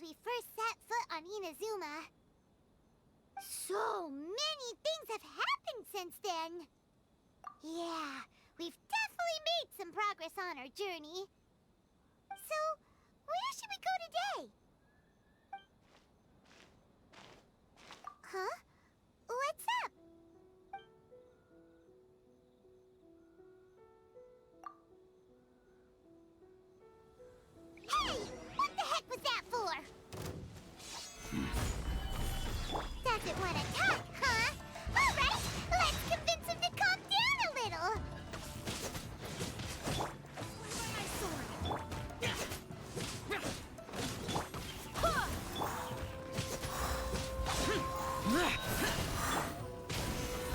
we first set foot on Inazuma. So many things have happened since then. Yeah, we've definitely made some progress on our journey. So, where should we go today? Huh? What's up? Hey! What the heck was that for? Doesn't want to talk, huh? Alright, let's convince him to calm down a little.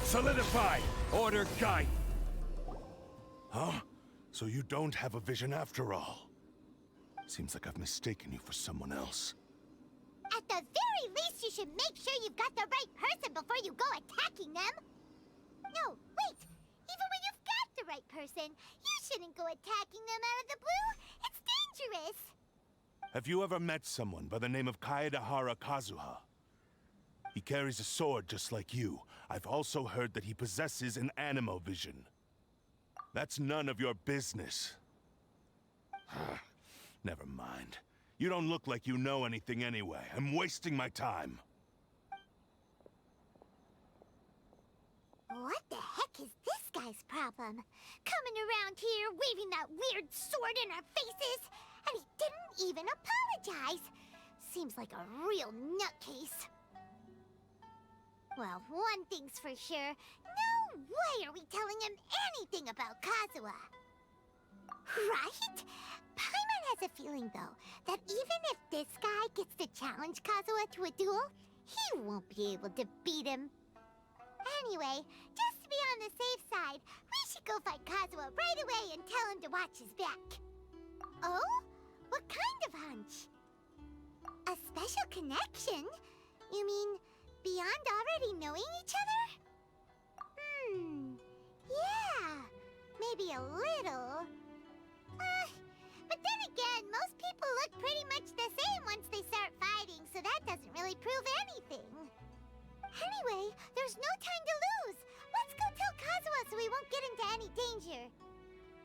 Solidify! Order Guy! Huh? So you don't have a vision after all? Seems like I've mistaken you for someone else. At the very least, you should make sure you've got the right person before you go attacking them. No, wait. Even when you've got the right person, you shouldn't go attacking them out of the blue. It's dangerous. Have you ever met someone by the name of Kaedahara Kazuha? He carries a sword just like you. I've also heard that he possesses an animo vision. That's none of your business. Never mind. You don't look like you know anything anyway. I'm wasting my time. What the heck is this guy's problem? Coming around here, waving that weird sword in our faces, and he didn't even apologize. Seems like a real nutcase. Well, one thing's for sure. No way are we telling him anything about Kazuha. Right? Paimon has a feeling, though, that even if this guy gets to challenge Kazuha to a duel, he won't be able to beat him. Anyway, just to be on the safe side, we should go find Kazuha right away and tell him to watch his back. Oh? What kind of hunch? A special connection? You mean beyond already knowing each other? Yeah, maybe a little. But then again, most people look pretty much the same once they start fighting, so that doesn't really prove anything. Anyway, there's no time to lose. Let's go tell Kazuha so we won't get into any danger.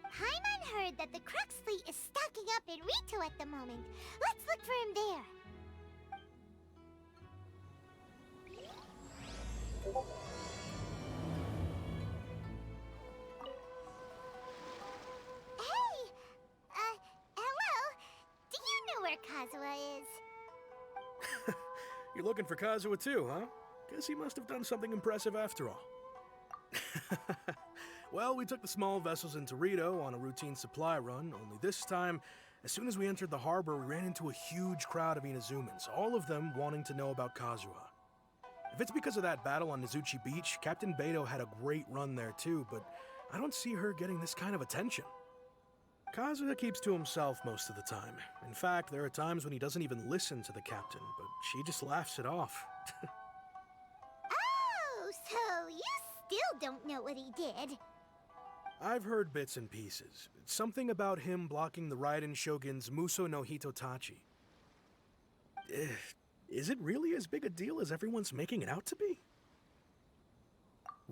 Paimon heard that the Crux fleet is stocking up in Rito at the moment. Let's look for him there. Hello? Do you know where Kazuha is? You're looking for Kazuha too, huh? Guess he must have done something impressive after all. Well, we took the small vessels into Rito on a routine supply run, only this time, as soon as we entered the harbor, we ran into a huge crowd of Inazumans, all of them wanting to know about Kazuha. If it's because of that battle on Nizuchi Beach, Captain Beto had a great run there too, but I don't see her getting this kind of attention. Kazuha keeps to himself most of the time. In fact, there are times when he doesn't even listen to the captain, but she just laughs it off. Oh, so you still don't know what he did? I've heard bits and pieces. Something about him blocking the Raiden Shogun's Muso no Hitotachi. Is it really as big a deal as everyone's making it out to be?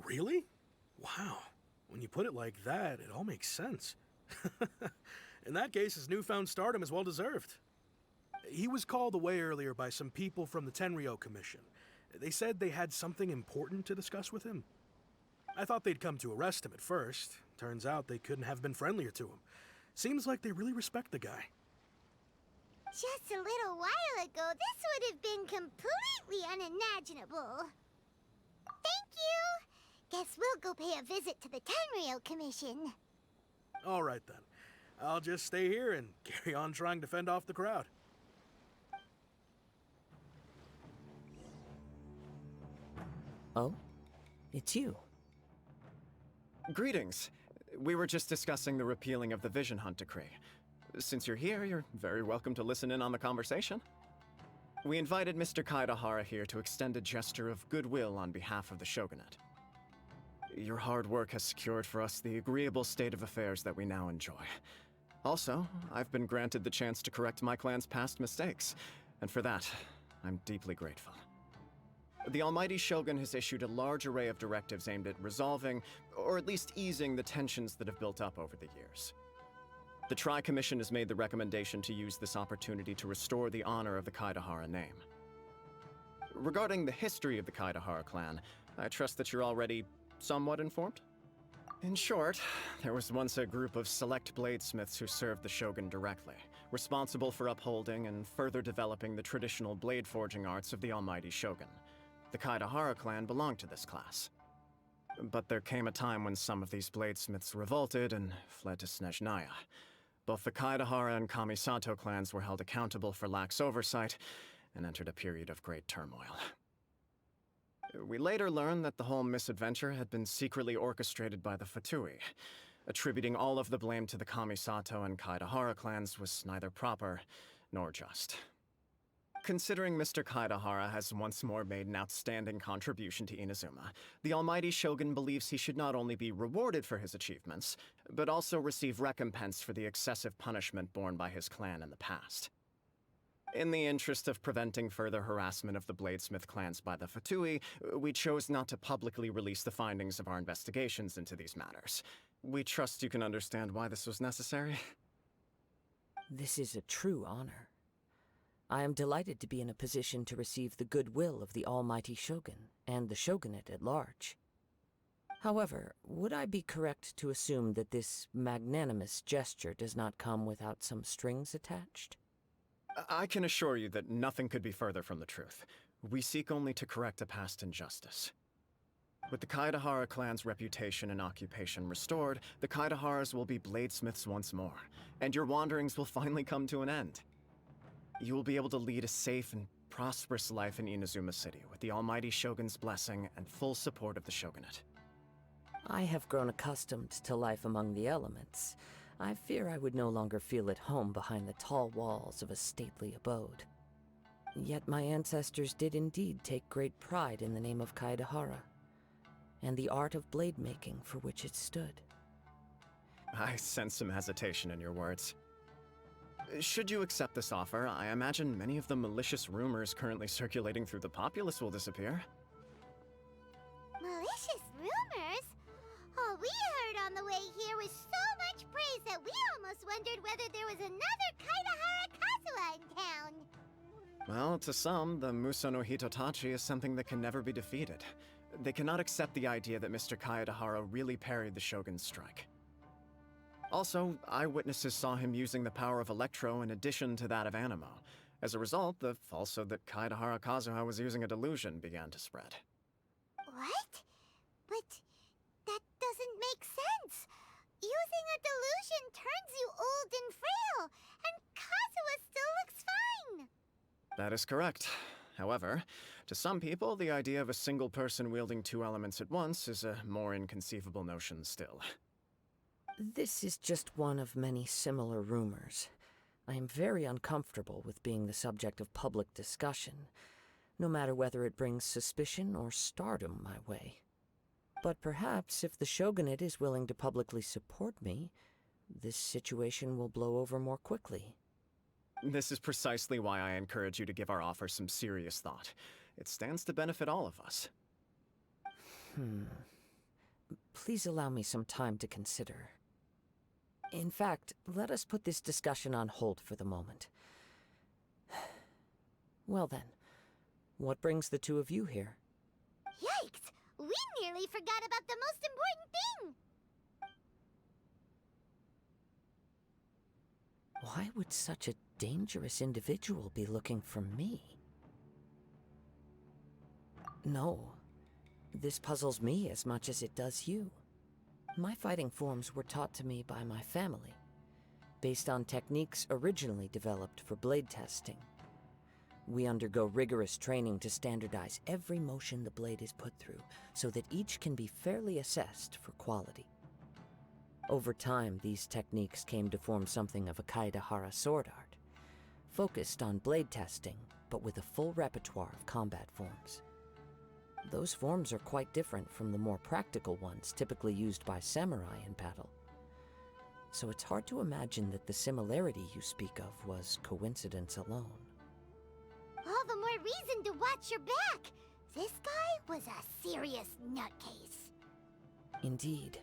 Really? Wow. When you put it like that, it all makes sense. In that case, his newfound stardom is well deserved. He was called away earlier by some people from the Tenryou Commission. They said they had something important to discuss with him. I thought they'd come to arrest him at first. Turns out they couldn't have been friendlier to him. Seems like they really respect the guy. Just a little while ago, this would have been completely unimaginable. Thank you! Guess we'll go pay a visit to the Tenryou Commission. All right then. I'll just stay here and carry on trying to fend off the crowd. Oh? It's you. Greetings. We were just discussing the repealing of the Vision Hunt Decree. Since you're here, you're very welcome to listen in on the conversation. We invited Mr. Kaedahara here to extend a gesture of goodwill on behalf of the Shogunate. Your hard work has secured for us the agreeable state of affairs that we now enjoy. Also, I've been granted the chance to correct my clan's past mistakes. and for that, I'm deeply grateful. The Almighty Shogun has issued a large array of directives aimed at resolving, or at least easing, the tensions that have built up over the years. The Tri-Commission has made the recommendation to use this opportunity to restore the honor of the Kaedahara name. Regarding the history of the Kaedahara clan, I trust that you're already somewhat informed? In short, there was once a group of select bladesmiths who served the Shogun directly, responsible for upholding and further developing the traditional blade forging arts of the Almighty Shogun. The Kaedahara clan belonged to this class. But there came a time when some of these bladesmiths revolted and fled to Snezhnaya. Both the Kaedahara and Kamisato clans were held accountable for lax oversight and entered a period of great turmoil. We later learned that the whole misadventure had been secretly orchestrated by the Fatui. Attributing all of the blame to the Kamisato and Kaedahara clans was neither proper nor just. Considering Mr. Kaedahara has once more made an outstanding contribution to Inazuma, the Almighty Shogun believes he should not only be rewarded for his achievements, but also receive recompense for the excessive punishment borne by his clan in the past. In the interest of preventing further harassment of the bladesmith clans by the Fatui, we chose not to publicly release the findings of our investigations into these matters. We trust you can understand why this was necessary. This is a true honor. I am delighted to be in a position to receive the goodwill of the Almighty Shogun and the Shogunate at large. However, would I be correct to assume that this magnanimous gesture does not come without some strings attached? I can assure you that nothing could be further from the truth. We seek only to correct a past injustice. With the Kaedahara clan's reputation and occupation restored, the Kaedaharas will be bladesmiths once more, and your wanderings will finally come to an end. You will be able to lead a safe and prosperous life in Inazuma City with the Almighty Shogun's blessing and full support of the Shogunate. I have grown accustomed to life among the elements. I fear I would no longer feel at home behind the tall walls of a stately abode. Yet my ancestors did indeed take great pride in the name of Kaedahara, and the art of blade making for which it stood. I sense some hesitation in your words. Should you accept this offer, I imagine many of the malicious rumors currently circulating through the populace will disappear. Malicious rumors? All we heard on the way here was so much praise that we almost wondered whether there was another Kaedahara Kazuha in town. Well, to some, the Muso no Hitotachi is something that can never be defeated. They cannot accept the idea that Mr. Kaedahara really parried the Shogun's strike. Also, eyewitnesses saw him using the power of Electro in addition to that of Animo. As a result, the falsehood that Kaedahara Kazuha was using a delusion began to spread. What? But that doesn't make sense. Using a delusion turns you old and frail, and Kazuha still looks fine. That is correct. However, to some people, the idea of a single person wielding two elements at once is a more inconceivable notion still. This is just one of many similar rumors. I am very uncomfortable with being the subject of public discussion, no matter whether it brings suspicion or stardom my way. But perhaps if the Shogunate is willing to publicly support me, this situation will blow over more quickly. This is precisely why I encourage you to give our offer some serious thought. It stands to benefit all of us. Please allow me some time to consider. In fact, let us put this discussion on hold for the moment. Well then, what brings the two of you here? Yikes! We nearly forgot about the most important thing! Why would such a dangerous individual be looking for me? No, this puzzles me as much as it does you. My fighting forms were taught to me by my family, based on techniques originally developed for blade testing. We undergo rigorous training to standardize every motion the blade is put through, so that each can be fairly assessed for quality. Over time, these techniques came to form something of a Kaedahara sword art, focused on blade testing, but with a full repertoire of combat forms. Those forms are quite different from the more practical ones typically used by samurai in battle. So it's hard to imagine that the similarity you speak of was coincidence alone. all the more reason to watch your back. This guy was a serious nutcase. Indeed.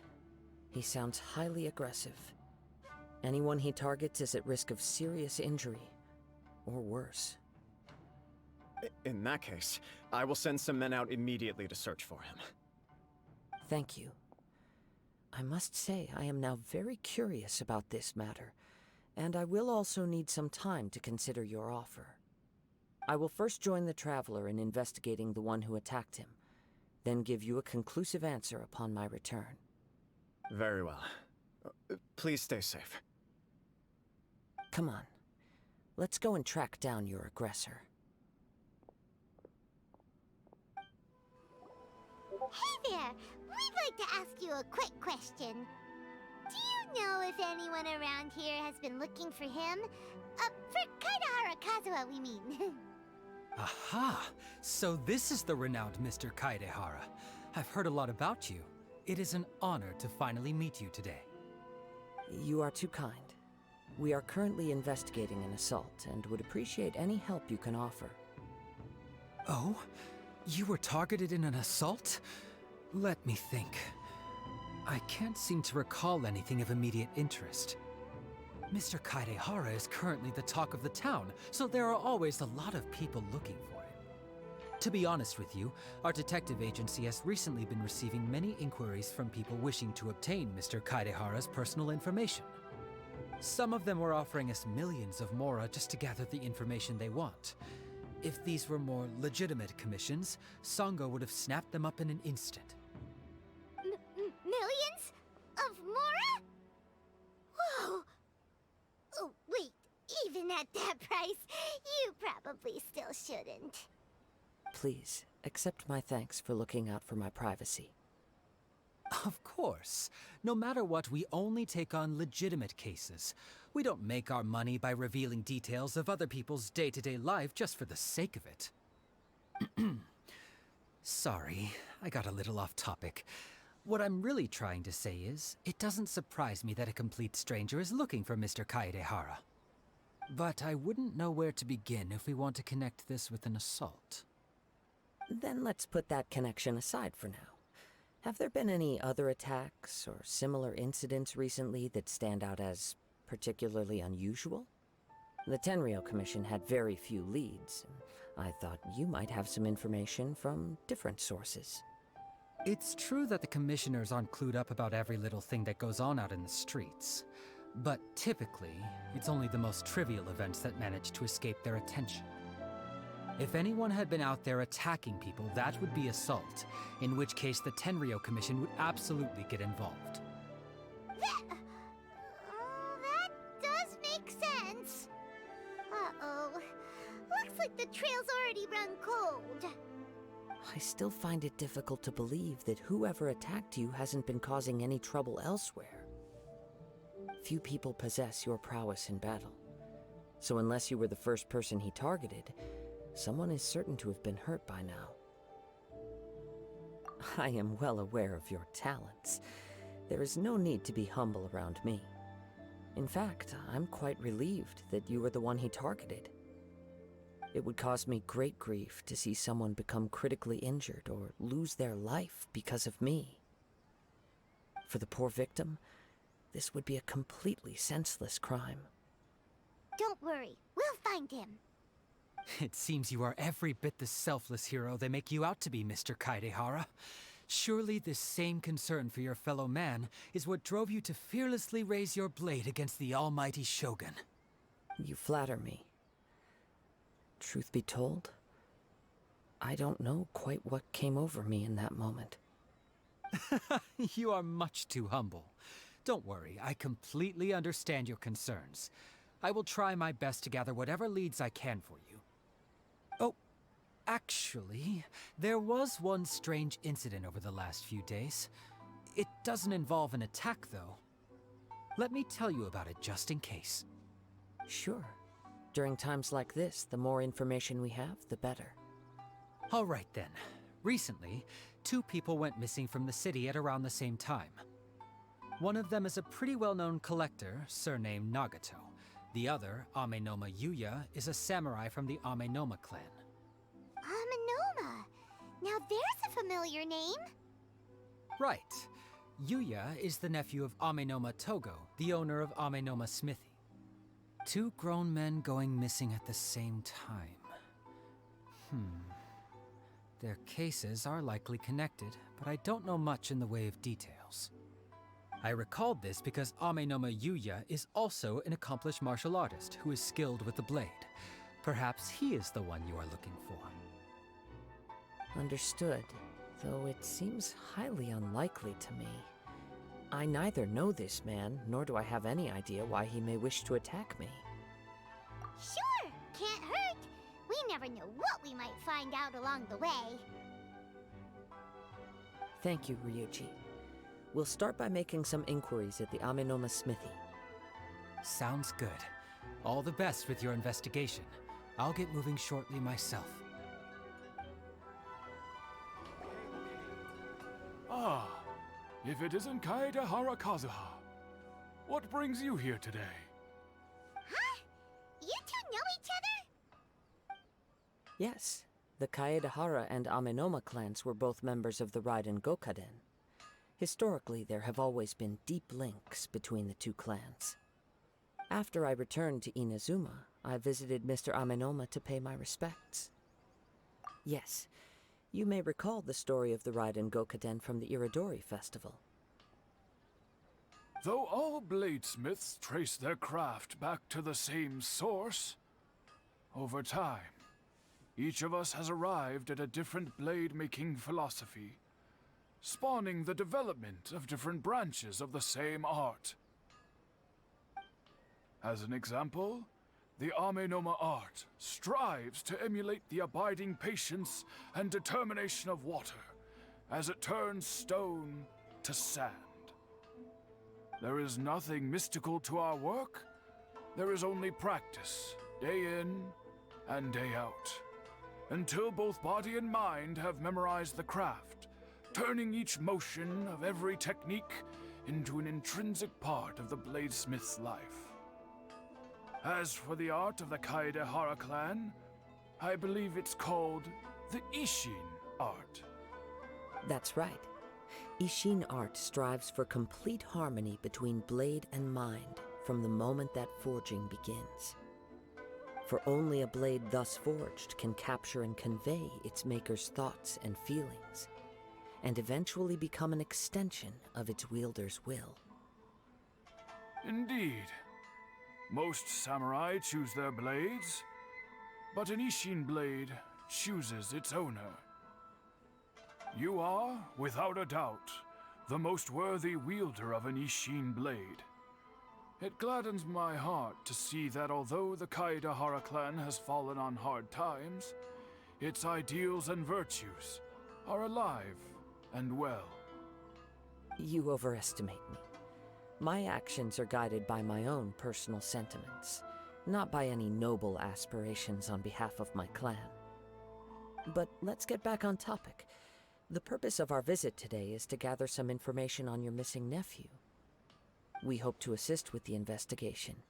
He sounds highly aggressive. Anyone he targets is at risk of serious injury, or worse. In that case, I will send some men out immediately to search for him. Thank you. I must say I am now very curious about this matter, and I will also need some time to consider your offer. I will first join the Traveler in investigating the one who attacked him, then give you a conclusive answer upon my return. Very well. Please stay safe. Come on. Let's go and track down your aggressor. Hey there! We'd like to ask you a quick question. Do you know if anyone around here has been looking for him? For Kaidahara Kazuha, we mean. Aha! So this is the renowned Mr. Kaidehara. I've heard a lot about you. It is an honor to finally meet you today. You are too kind. We are currently investigating an assault and would appreciate any help you can offer. Oh? You were targeted in an assault? Let me think. I can't seem to recall anything of immediate interest. Mr. Kaidehara is currently the talk of the town, so there are always a lot of people looking for him. To be honest with you, our detective agency has recently been receiving many inquiries from people wishing to obtain Mr. Kaidehara's personal information. Some of them were offering us millions of mora just to gather the information they want. If these were more legitimate commissions, Sango would have snapped them up in an instant. Millions? Of mora? Whoa! Oh, wait, even at that price, you probably still shouldn't. Please, accept my thanks for looking out for my privacy. Of course. No matter what, we only take on legitimate cases. We don't make our money by revealing details of other people's day-to-day life just for the sake of it. Sorry, I got a little off topic. What I'm really trying to say is, it doesn't surprise me that a complete stranger is looking for Mr. Kaedehara. But I wouldn't know where to begin if we want to connect this with an assault. Then let's put that connection aside for now. Have there been any other attacks or similar incidents recently that stand out as particularly unusual? The Tenryou Commission had very few leads, and I thought you might have some information from different sources. It's true that the commissioners aren't clued up about every little thing that goes on out in the streets. But typically, it's only the most trivial events that manage to escape their attention. If anyone had been out there attacking people, that would be assault, in which case the Tenryou Commission would absolutely get involved. That does make sense. Uh-oh. Looks like the trail's already run cold. I still find it difficult to believe that whoever attacked you hasn't been causing any trouble elsewhere. Few people possess your prowess in battle, so unless you were the first person he targeted, someone is certain to have been hurt by now. I am well aware of your talents. There is no need to be humble around me. In fact, I'm quite relieved that you were the one he targeted. It would cause me great grief to see someone become critically injured or lose their life because of me. For the poor victim, this would be a completely senseless crime. Don't worry, we'll find him. It seems you are every bit the selfless hero they make you out to be, Mr. Kaedehara. Surely this same concern for your fellow man is what drove you to fearlessly raise your blade against the almighty Shogun. You flatter me. Truth be told, I don't know quite what came over me in that moment. You are much too humble. Don't worry, I completely understand your concerns. I will try my best to gather whatever leads I can for you. Oh, actually, there was one strange incident over the last few days. It doesn't involve an attack, though. Let me tell you about it just in case. Sure. During times like this, the more information we have, the better. All right then. Recently, 2 people went missing from the city at around the same time. One of them is a pretty well-known collector, surnamed Nagato. The other, Amenoma Yuya, is a samurai from the Amenoma clan. Now there's a familiar name. Right. Yuya is the nephew of Amenoma Togo, the owner of Amenoma Smithy. Two grown men going missing at the same time. Their cases are likely connected, but I don't know much in the way of details. I recalled this because Amenoma Yuya is also an accomplished martial artist who is skilled with the blade. Perhaps he is the one you are looking for. Understood, though it seems highly unlikely to me. I neither know this man, nor do I have any idea why he may wish to attack me. Sure, can't hurt. We never know what we might find out along the way. Thank you, Ryuji. We'll start by making some inquiries at the Amenoma Smithy. Sounds good. All the best with your investigation. I'll get moving shortly myself. Ah, if it isn't Kaedehara Kazuha. What brings you here today? Huh? You two know each other? Yes, the Kaedehara and Amenoma clans were both members of the Raiden Gokaden. Historically, there have always been deep links between the two clans. After I returned to Inazuma, I visited Mr. Amenoma to pay my respects. Yes, you may recall the story of the Raiden Gokaden from the Iridori Festival. Though all bladesmiths trace their craft back to the same source, over time, each of us has arrived at a different blade-making philosophy, spawning the development of different branches of the same art. As an example, the Amenoma art strives to emulate the abiding patience and determination of water as it turns stone to sand. There is nothing mystical to our work. There is only practice, day in and day out, until both body and mind have memorized the craft, turning each motion of every technique into an intrinsic part of the bladesmith's life. As for the art of the Kaedehara clan, I believe it's called the Ishin art. That's right. Ishin art strives for complete harmony between blade and mind from the moment that forging begins. For only a blade thus forged can capture and convey its maker's thoughts and feelings, and eventually become an extension of its wielder's will. Indeed. Most samurai choose their blades, but an Ishin blade chooses its owner. You are, without a doubt, the most worthy wielder of an Ishin blade. It gladdens my heart to see that although the Kaedehara clan has fallen on hard times, its ideals and virtues are alive and well. You overestimate me. My actions are guided by my own personal sentiments, not by any noble aspirations on behalf of my clan. But let's get back on topic. The purpose of our visit today is to gather some information on your missing nephew. We hope to assist with the investigation.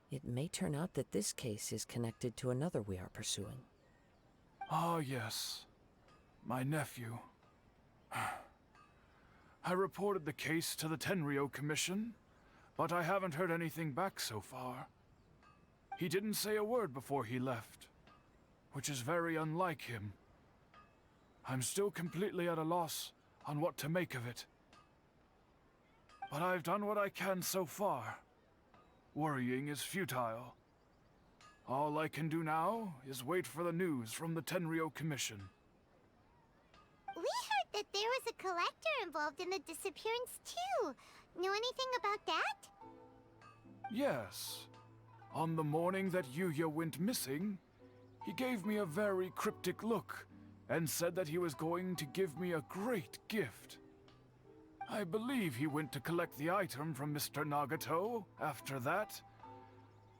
It may turn out that this case is connected to another we are pursuing. Ah, yes. My nephew. I reported the case to the Tenryo Commission, but I haven't heard anything back so far. He didn't say a word before he left, which is very unlike him. I'm still completely at a loss on what to make of it. But I've done what I can so far. Worrying is futile. All I can do now is wait for the news from the Tenryo Commission. We heard that there was a collector involved in the disappearance too. Know anything about that? Yes. On the morning that Yuya went missing, he gave me a very cryptic look and said that he was going to give me a great gift. I believe he went to collect the item from Mr. Nagato after that.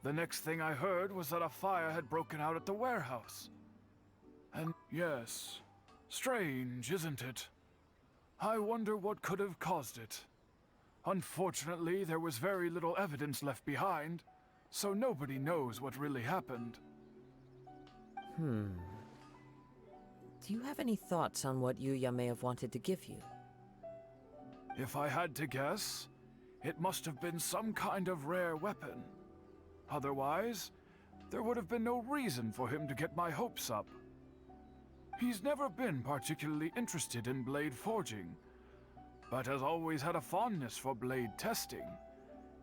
The next thing I heard was that a fire had broken out at the warehouse. And yes, strange, isn't it? I wonder what could have caused it. Unfortunately, there was very little evidence left behind, so nobody knows what really happened. Do you have any thoughts on what Yuya may have wanted to give you? If I had to guess, it must have been some kind of rare weapon. Otherwise, there would have been no reason for him to get my hopes up. He's never been particularly interested in blade forging, but has always had a fondness for blade testing,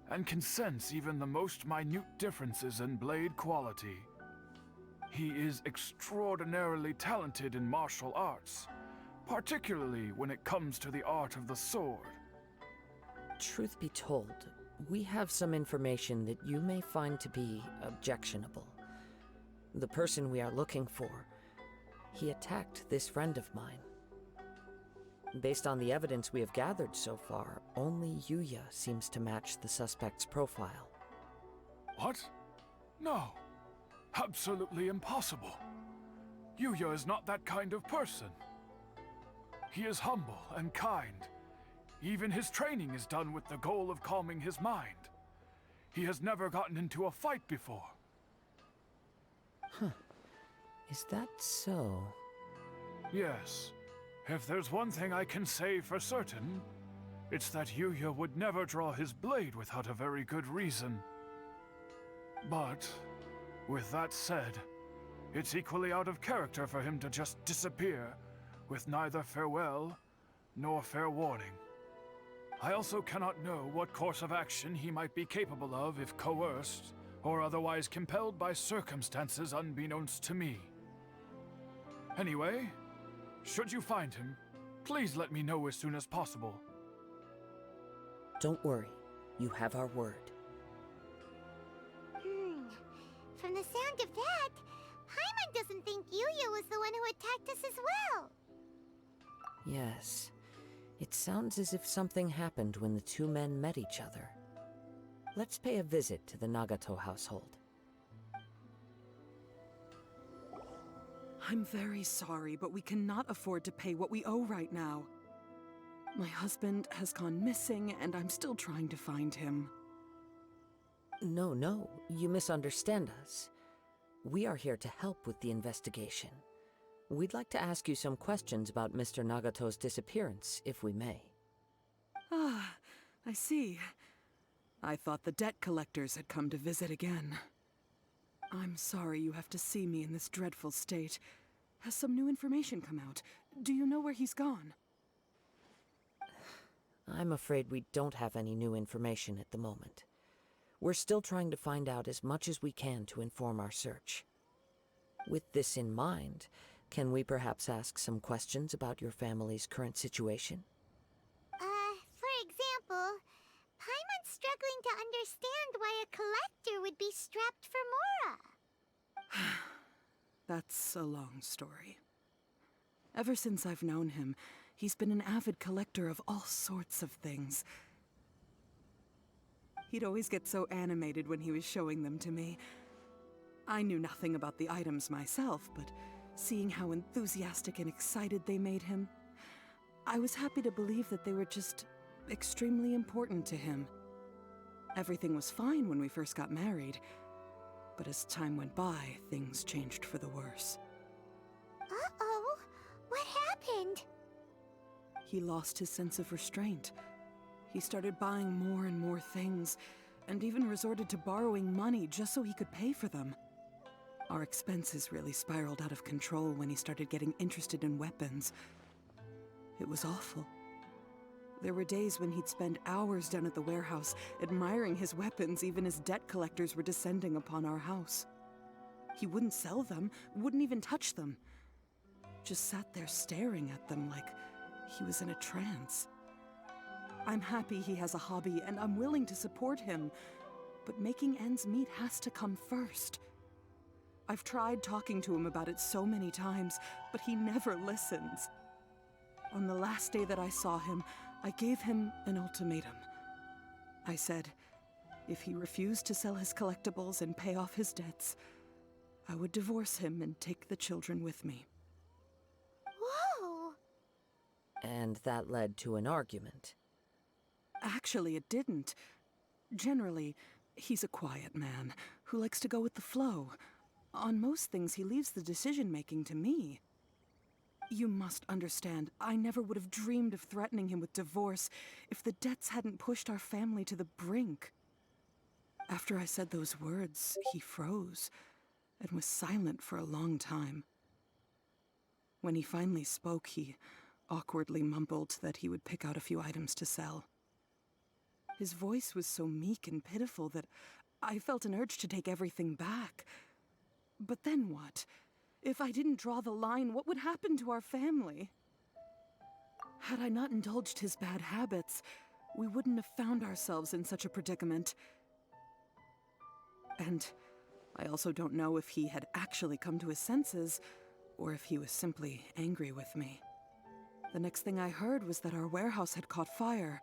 and can sense even the most minute differences in blade quality. He is extraordinarily talented in martial arts, particularly when it comes to the art of the sword. Truth be told, we have some information that you may find to be objectionable. The person we are looking for, he attacked this friend of mine. Based on the evidence we have gathered so far, only Yuya seems to match the suspect's profile. What? No. Absolutely impossible. Yuya is not that kind of person. He is humble and kind. Even his training is done with the goal of calming his mind. He has never gotten into a fight before. Huh. Is that so? Yes. If there's one thing I can say for certain, it's that Yuya would never draw his blade without a very good reason. But, with that said, it's equally out of character for him to just disappear, with neither farewell nor fair warning. I also cannot know what course of action he might be capable of if coerced, or otherwise compelled by circumstances unbeknownst to me. Anyway, should you find him, please let me know as soon as possible. Don't worry, you have our word. From the sound of that, Paimon doesn't think Yuya was the one who attacked us as well. Yes. It sounds as if something happened when the two men met each other. Let's pay a visit to the Nagato household. I'm very sorry, but we cannot afford to pay what we owe right now. My husband has gone missing, and I'm still trying to find him. No, you misunderstand us. We are here to help with the investigation. We'd like to ask you some questions about Mr. Nagato's disappearance, if we may. Ah, I see. I thought the debt collectors had come to visit again. I'm sorry you have to see me in this dreadful state. Has some new information come out? Do you know where he's gone? I'm afraid we don't have any new information at the moment. We're still trying to find out as much as we can to inform our search. With this in mind, can we perhaps ask some questions about your family's current situation? For example, Paimon's struggling to understand why a collector would be strapped for Mora. That's a long story. Ever since I've known him, he's been an avid collector of all sorts of things. He'd always get so animated when he was showing them to me. I knew nothing about the items myself, but seeing how enthusiastic and excited they made him, I was happy to believe that they were just extremely important to him. Everything was fine when we first got married, but as time went by, things changed for the worse. Uh-oh, what happened? He lost his sense of restraint. He started buying more and more things, and even resorted to borrowing money just so he could pay for them. Our expenses really spiraled out of control when he started getting interested in weapons. It was awful. There were days when he'd spend hours down at the warehouse, admiring his weapons even as debt collectors were descending upon our house. He wouldn't sell them, wouldn't even touch them. Just sat there staring at them like he was in a trance. I'm happy he has a hobby, and I'm willing to support him, but making ends meet has to come first. I've tried talking to him about it so many times, but he never listens. On the last day that I saw him, I gave him an ultimatum. I said, if he refused to sell his collectibles and pay off his debts, I would divorce him and take the children with me. Whoa! And that led to an argument. Actually, it didn't. Generally, he's a quiet man who likes to go with the flow. On most things, he leaves the decision-making to me. You must understand, I never would have dreamed of threatening him with divorce if the debts hadn't pushed our family to the brink. After I said those words, he froze and was silent for a long time. When he finally spoke, he awkwardly mumbled that he would pick out a few items to sell. His voice was so meek and pitiful that I felt an urge to take everything back. But then what? If I didn't draw the line, what would happen to our family? Had I not indulged his bad habits, we wouldn't have found ourselves in such a predicament. And I also don't know if he had actually come to his senses, or if he was simply angry with me. The next thing I heard was that our warehouse had caught fire,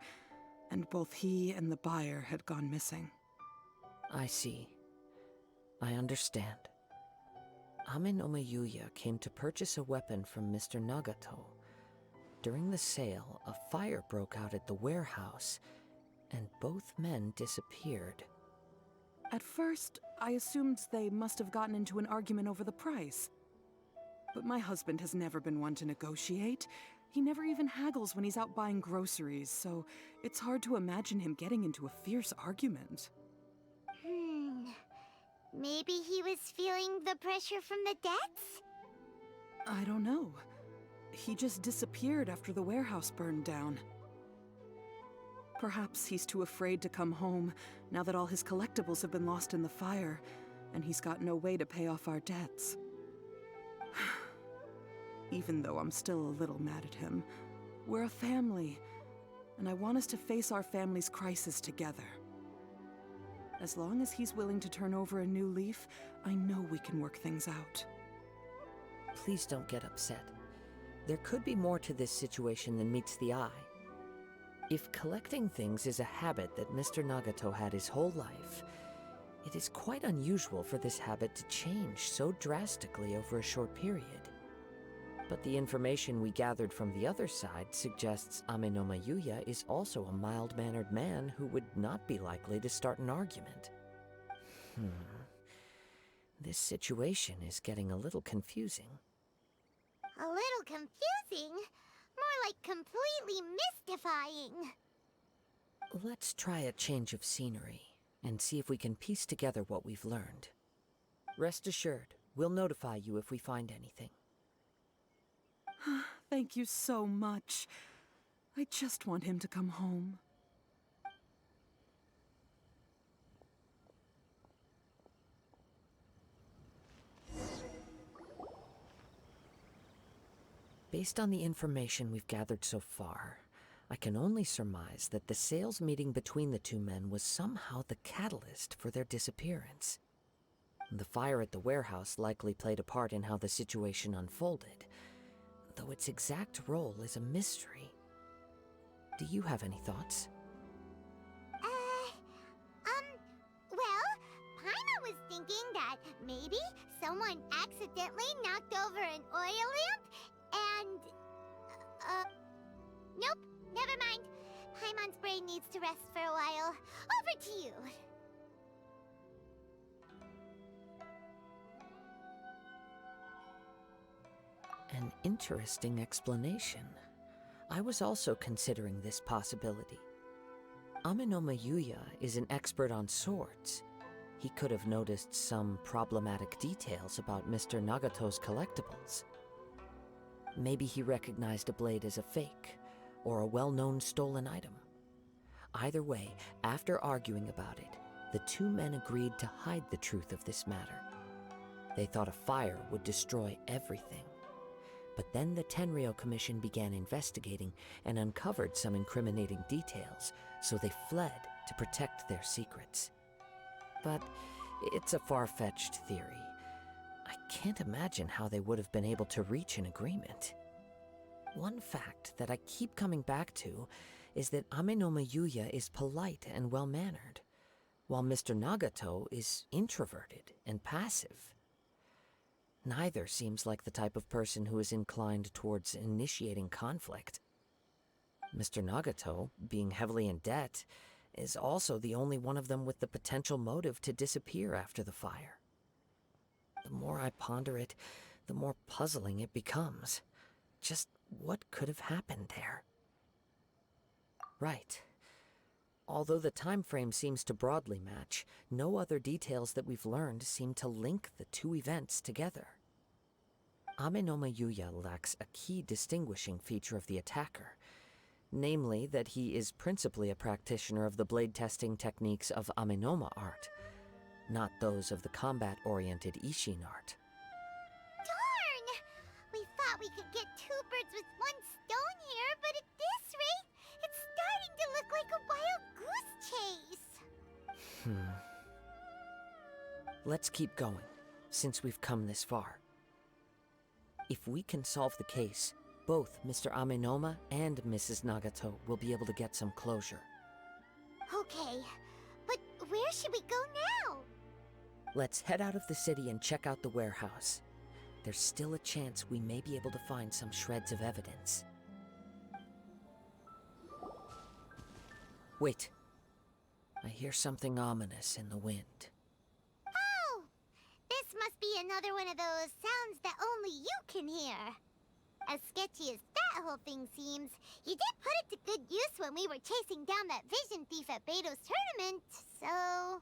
and both he and the buyer had gone missing. I see. I understand. Ame no Yuya came to purchase a weapon from Mr. Nagato. During the sale, a fire broke out at the warehouse, and both men disappeared. At first, I assumed they must have gotten into an argument over the price. But my husband has never been one to negotiate. He never even haggles when he's out buying groceries, so it's hard to imagine him getting into a fierce argument. Maybe he was feeling the pressure from the debts? I don't know. He just disappeared after the warehouse burned down. Perhaps he's too afraid to come home now that all his collectibles have been lost in the fire, and he's got no way to pay off our debts. Even though I'm still a little mad at him, we're a family, and I want us to face our family's crisis together. As long as he's willing to turn over a new leaf, I know we can work things out. Please don't get upset. There could be more to this situation than meets the eye. If collecting things is a habit that Mr. Nagato had his whole life, it is quite unusual for this habit to change so drastically over a short period. But the information we gathered from the other side suggests Ame no Yuya is also a mild-mannered man who would not be likely to start an argument. This situation is getting a little confusing. A little confusing? More like completely mystifying. Let's try a change of scenery and see if we can piece together what we've learned. Rest assured, we'll notify you if we find anything. Thank you so much. I just want him to come home. Based on the information we've gathered so far, I can only surmise that the sales meeting between the two men was somehow the catalyst for their disappearance. The fire at the warehouse likely played a part in how the situation unfolded, though its exact role is a mystery. Do you have any thoughts? Well, Paimon was thinking that maybe someone accidentally knocked over an oil lamp and... Nope, never mind. Paimon's brain needs to rest for a while. Over to you. An interesting explanation. I was also considering this possibility. Ame no Yuya is an expert on swords. He could have noticed some problematic details about Mr. Nagato's collectibles. Maybe he recognized a blade as a fake, or a well-known stolen item. Either way, after arguing about it, the two men agreed to hide the truth of this matter. They thought a fire would destroy everything. But then the Tenryo Commission began investigating and uncovered some incriminating details, so they fled to protect their secrets. But it's a far-fetched theory. I can't imagine how they would have been able to reach an agreement. One fact that I keep coming back to is that Ame no Yuya is polite and well-mannered, while Mr. Nagato is introverted and passive. Neither seems like the type of person who is inclined towards initiating conflict. Mr. Nagato, being heavily in debt, is also the only one of them with the potential motive to disappear after the fire. The more I ponder it, the more puzzling it becomes. Just what could have happened there? Right. Although the time frame seems to broadly match, no other details that we've learned seem to link the two events together. Amenoma Yuya lacks a key distinguishing feature of the attacker, namely that he is principally a practitioner of the blade testing techniques of Amenoma art, not those of the combat-oriented Ishin art. Darn! We thought we could get two birds with one stone here, but at this rate, it's starting to look like a wild goose chase. Let's keep going, since we've come this far. If we can solve the case, both Mr. Amenoma and Mrs. Nagato will be able to get some closure. Okay, but where should we go now? Let's head out of the city and check out the warehouse. There's still a chance we may be able to find some shreds of evidence. Wait. I hear something ominous in the wind. Oh! This must be another one of those sounds that only you can hear. As sketchy as that whole thing seems, you did put it to good use when we were chasing down that vision thief at Beto's tournament, so...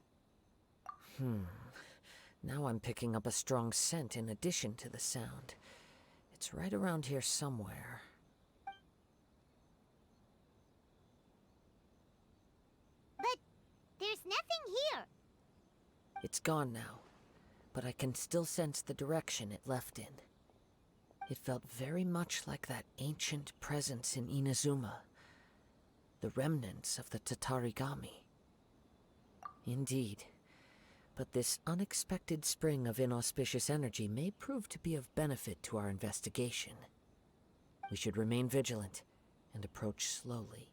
Now I'm picking up a strong scent in addition to the sound. It's right around here somewhere. But there's nothing here. It's gone now, but I can still sense the direction it left in. It felt very much like that ancient presence in Inazuma, the remnants of the Tatarigami. Indeed, but this unexpected spring of inauspicious energy may prove to be of benefit to our investigation. We should remain vigilant and approach slowly.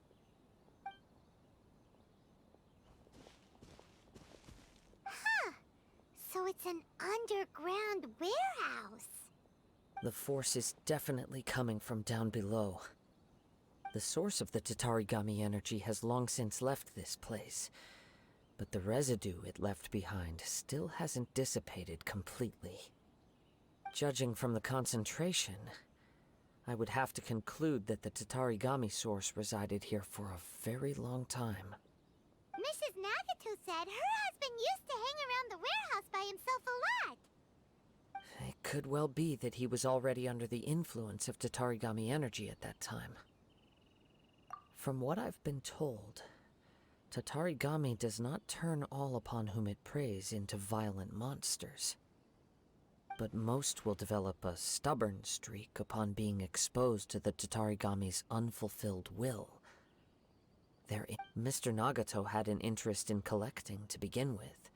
So it's an underground warehouse. The force is definitely coming from down below. The source of the Tatarigami energy has long since left this place, but the residue it left behind still hasn't dissipated completely. Judging from the concentration, I would have to conclude that the Tatarigami source resided here for a very long time. Mrs. Nagato said her husband used to hang around the warehouse by himself a lot. It could well be that he was already under the influence of Tatarigami energy at that time. From what I've been told, Tatarigami does not turn all upon whom it preys into violent monsters. But most will develop a stubborn streak upon being exposed to the Tatarigami's unfulfilled will. Mr. Nagato had an interest in collecting to begin with.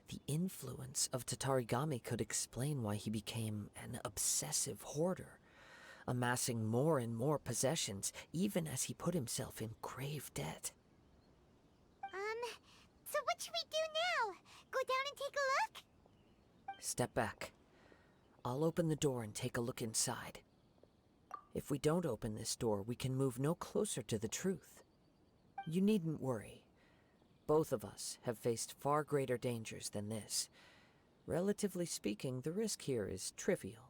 The influence of Tatarigami could explain why he became an obsessive hoarder, amassing more and more possessions, even as he put himself in grave debt. So what should we do now? Go down and take a look? Step back. I'll open the door and take a look inside. If we don't open this door, we can move no closer to the truth. You needn't worry. Both of us have faced far greater dangers than this. Relatively speaking, the risk here is trivial.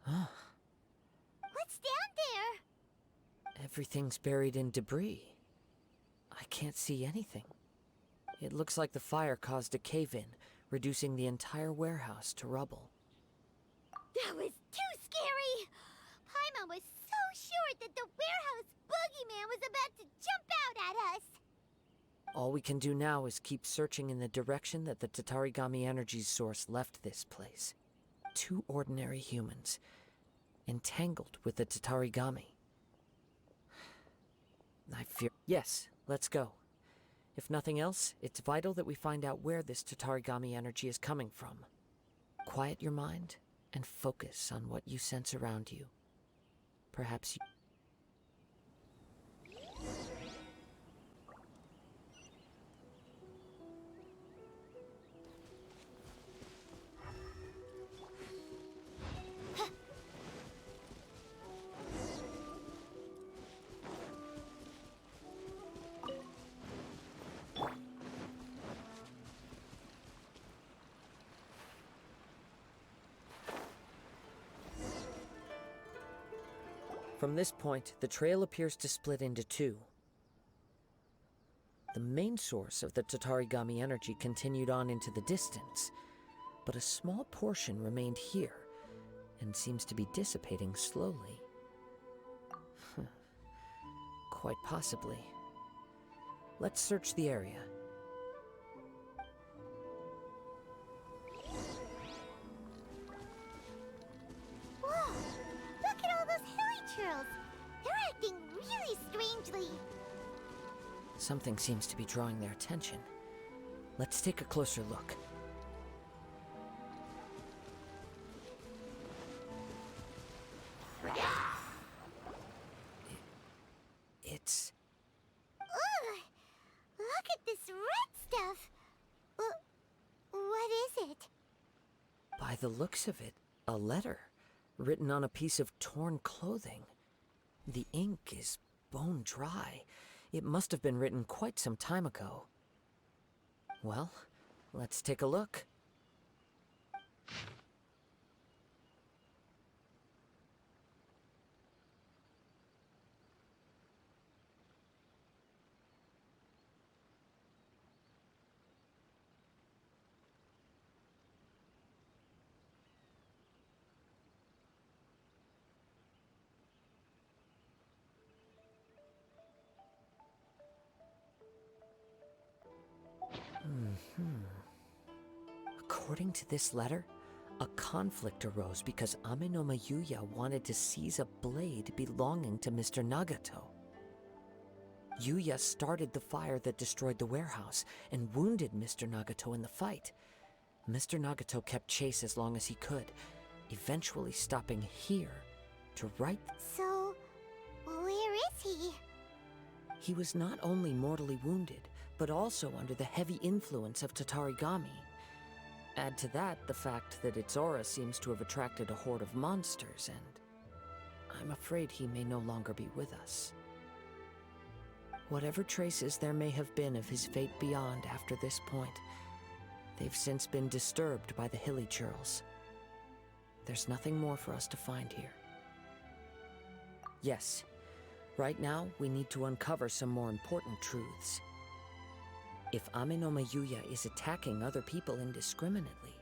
What's down there? Everything's buried in debris. I can't see anything. It looks like the fire caused a cave-in, reducing the entire warehouse to rubble. That was too scary! Paimon was so sure that the warehouse boogeyman was about to jump out at us! All we can do now is keep searching in the direction that the Tatarigami energy source left this place. Two ordinary humans, entangled with the Tatarigami. I fear... Yes, let's go. If nothing else, it's vital that we find out where this Tatarigami energy is coming from. Quiet your mind and focus on what you sense around you. Perhaps you... From this point, the trail appears to split into two. The main source of the Tatarigami energy continued on into the distance, but a small portion remained here and seems to be dissipating slowly. Quite possibly. Let's search the area. Whoa! Look at all those hilichurls! They're acting really strangely. Something seems to be drawing their attention. Let's take a closer look. It's... Ugh! Look at this red stuff! What is it? By the looks of it, a letter written on a piece of torn clothing. The ink is bone dry. It must have been written quite some time ago. Well, let's take a look. According to this letter, a conflict arose because Ame no Mayuya wanted to seize a blade belonging to Mr. Nagato. Yuya started the fire that destroyed the warehouse and wounded Mr. Nagato in the fight. Mr. Nagato kept chase as long as he could, eventually stopping here to right... So, where is he? He was not only mortally wounded, but also under the heavy influence of Tatarigami. Add to that the fact that its aura seems to have attracted a horde of monsters, and I'm afraid he may no longer be with us. Whatever traces there may have been of his fate beyond after this point, they've since been disturbed by the hilichurls. There's nothing more for us to find here. Yes, right now we need to uncover some more important truths. If Ame no Mayuya is attacking other people indiscriminately,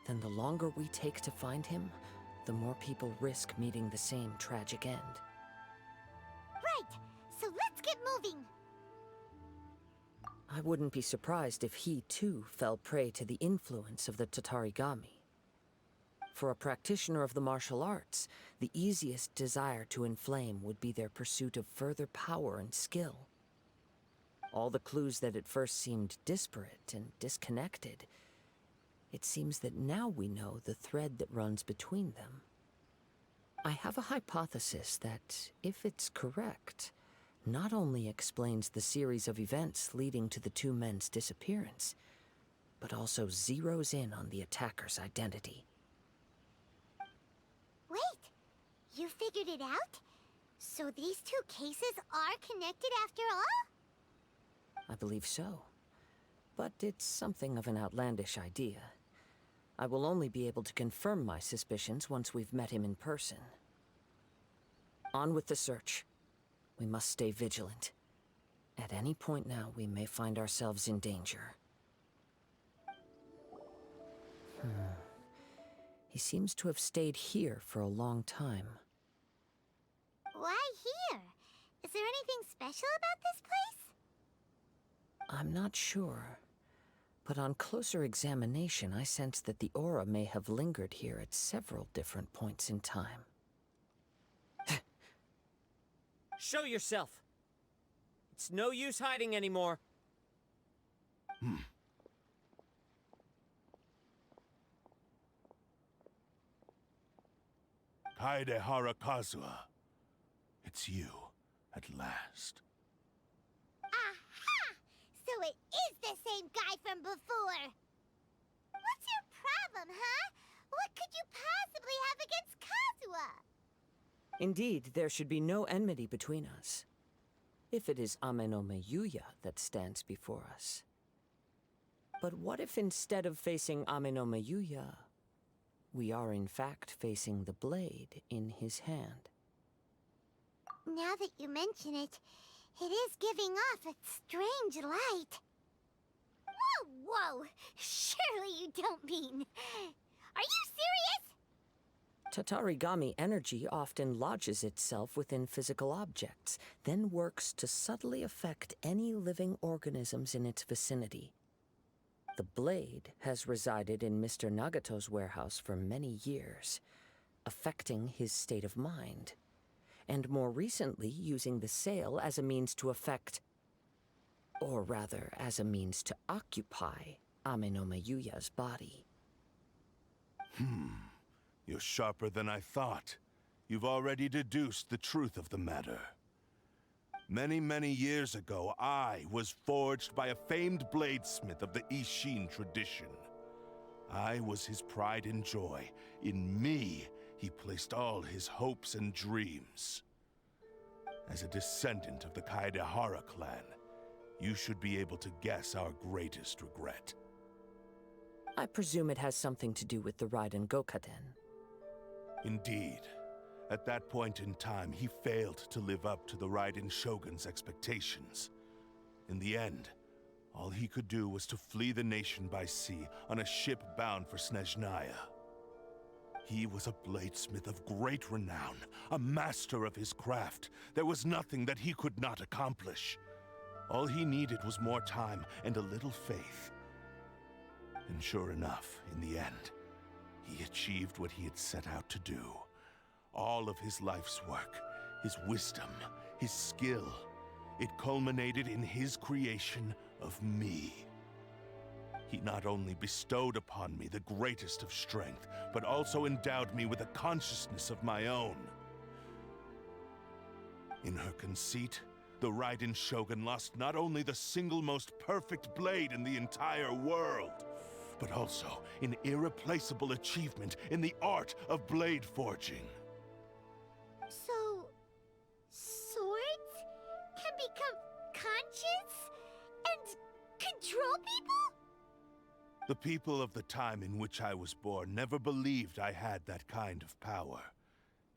then the longer we take to find him, the more people risk meeting the same tragic end. Right! So let's get moving! I wouldn't be surprised if he, too, fell prey to the influence of the Tatarigami. For a practitioner of the martial arts, the easiest desire to inflame would be their pursuit of further power and skill. All the clues that at first seemed disparate and disconnected, it seems that now we know the thread that runs between them. I have a hypothesis that, if it's correct, not only explains the series of events leading to the two men's disappearance, but also zeroes in on the attacker's identity. Wait! You figured it out? So these two cases are connected after all? I believe so. But it's something of an outlandish idea. I will only be able to confirm my suspicions once we've met him in person. On with the search. We must stay vigilant. At any point now, we may find ourselves in danger. He seems to have stayed here for a long time. Why here? Is there anything special about this place? I'm not sure. But on closer examination, I sense that the aura may have lingered here at several different points in time. Show yourself! It's no use hiding anymore. Kaedehara Kazuha. It's you, at last. Aha! So it is the same guy from before! What's your problem, huh? What could you possibly have against Kazuha? Indeed, there should be no enmity between us. If it is Ame no Mayuya that stands before us. But what if instead of facing Ame no Mayuya, we are in fact facing the blade in his hand? Now that you mention it, it is giving off a strange light. Whoa! Surely you don't mean... Are you serious? Tatarigami energy often lodges itself within physical objects, then works to subtly affect any living organisms in its vicinity. The blade has resided in Mr. Nagato's warehouse for many years, affecting his state of mind, and more recently using the sale as a means to affect, or rather as a means to occupy, Amenoma Yuya's body. You're sharper than I thought. You've already deduced the truth of the matter. Many years ago, I was forged by a famed bladesmith of the Ishin tradition. I was his pride and joy. In me, he placed all his hopes and dreams. As a descendant of the Kaedehara clan, you should be able to guess our greatest regret. I presume it has something to do with the Raiden Gokaden. Indeed. At that point in time, he failed to live up to the Raiden Shogun's expectations. In the end, all he could do was to flee the nation by sea on a ship bound for Snezhnaya. He was a bladesmith of great renown, a master of his craft. There was nothing that he could not accomplish. All he needed was more time and a little faith. And sure enough, in the end, he achieved what he had set out to do. All of his life's work, his wisdom, his skill, it culminated in his creation of me. He not only bestowed upon me the greatest of strength, but also endowed me with a consciousness of my own. In her conceit, the Raiden Shogun lost not only the single most perfect blade in the entire world, but also an irreplaceable achievement in the art of blade forging. So... swords can become conscious and control people? The people of the time in which I was born never believed I had that kind of power.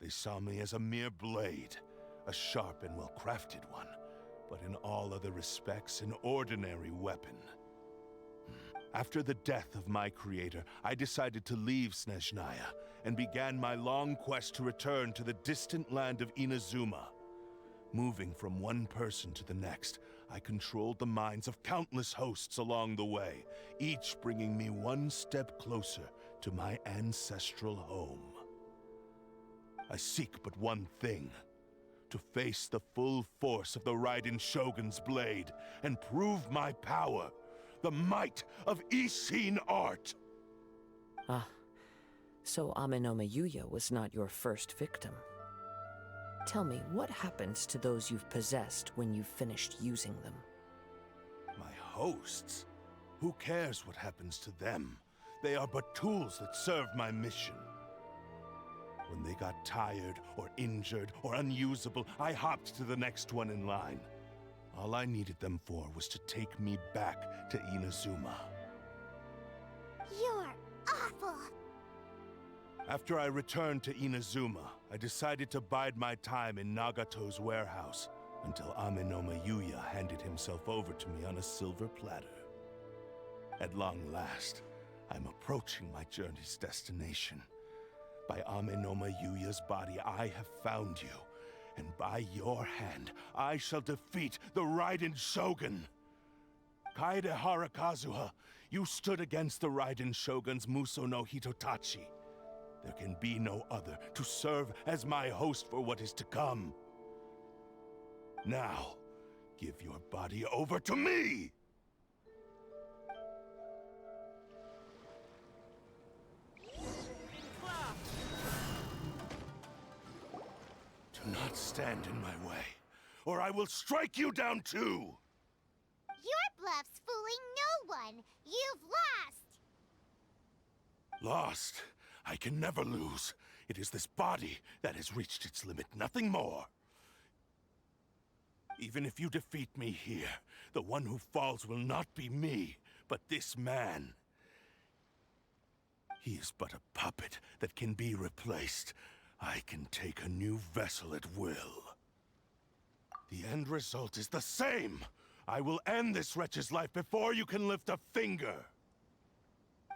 They saw me as a mere blade, a sharp and well-crafted one, but in all other respects an ordinary weapon. After the death of my creator, I decided to leave Snezhnaya and began my long quest to return to the distant land of Inazuma. Moving from one person to the next, I controlled the minds of countless hosts along the way, each bringing me one step closer to my ancestral home. I seek but one thing: to face the full force of the Raiden Shogun's blade and prove my power. The might of Ishin art! Ah, so Amenoma Yuya was not your first victim. Tell me, what happens to those you've possessed when you've finished using them? My hosts? Who cares what happens to them? They are but tools that serve my mission. When they got tired, or injured, or unusable, I hopped to the next one in line. All I needed them for was to take me back to Inazuma. You're awful. After I returned to Inazuma, I decided to bide my time in Nagato's warehouse until Amenoma Yuya handed himself over to me on a silver platter. At long last, I'm approaching my journey's destination. By Amenoma Yuya's body, I have found you. And by your hand, I shall defeat the Raiden Shogun! Kaedehara Kazuha, you stood against the Raiden Shogun's Muso no Hitotachi. There can be no other to serve as my host for what is to come. Now, give your body over to me! Do not stand in my way, or I will strike you down too! Your bluff's fooling no one. You've lost. Lost? I can never lose. It is this body that has reached its limit, nothing more. Even if you defeat me here, the one who falls will not be me, but this man. He is but a puppet that can be replaced. I can take a new vessel at will. The end result is the same! I will end this wretch's life before you can lift a finger!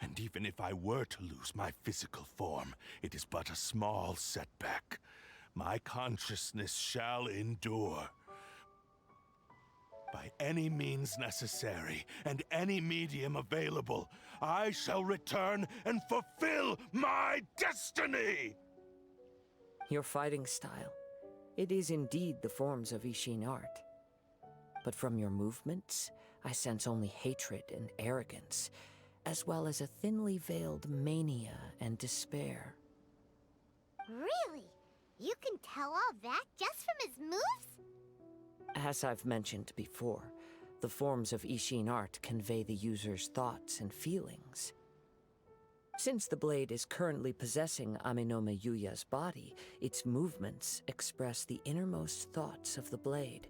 And even if I were to lose my physical form, it is but a small setback. My consciousness shall endure. By any means necessary, and any medium available, I shall return and fulfill my destiny! Your fighting style. It is indeed the forms of Ishin art. But from your movements, I sense only hatred and arrogance, as well as a thinly veiled mania and despair. Really? You can tell all that just from his moves? As I've mentioned before, the forms of Ishin art convey the user's thoughts and feelings. Since the blade is currently possessing Amenome Yuya's body, its movements express the innermost thoughts of the blade.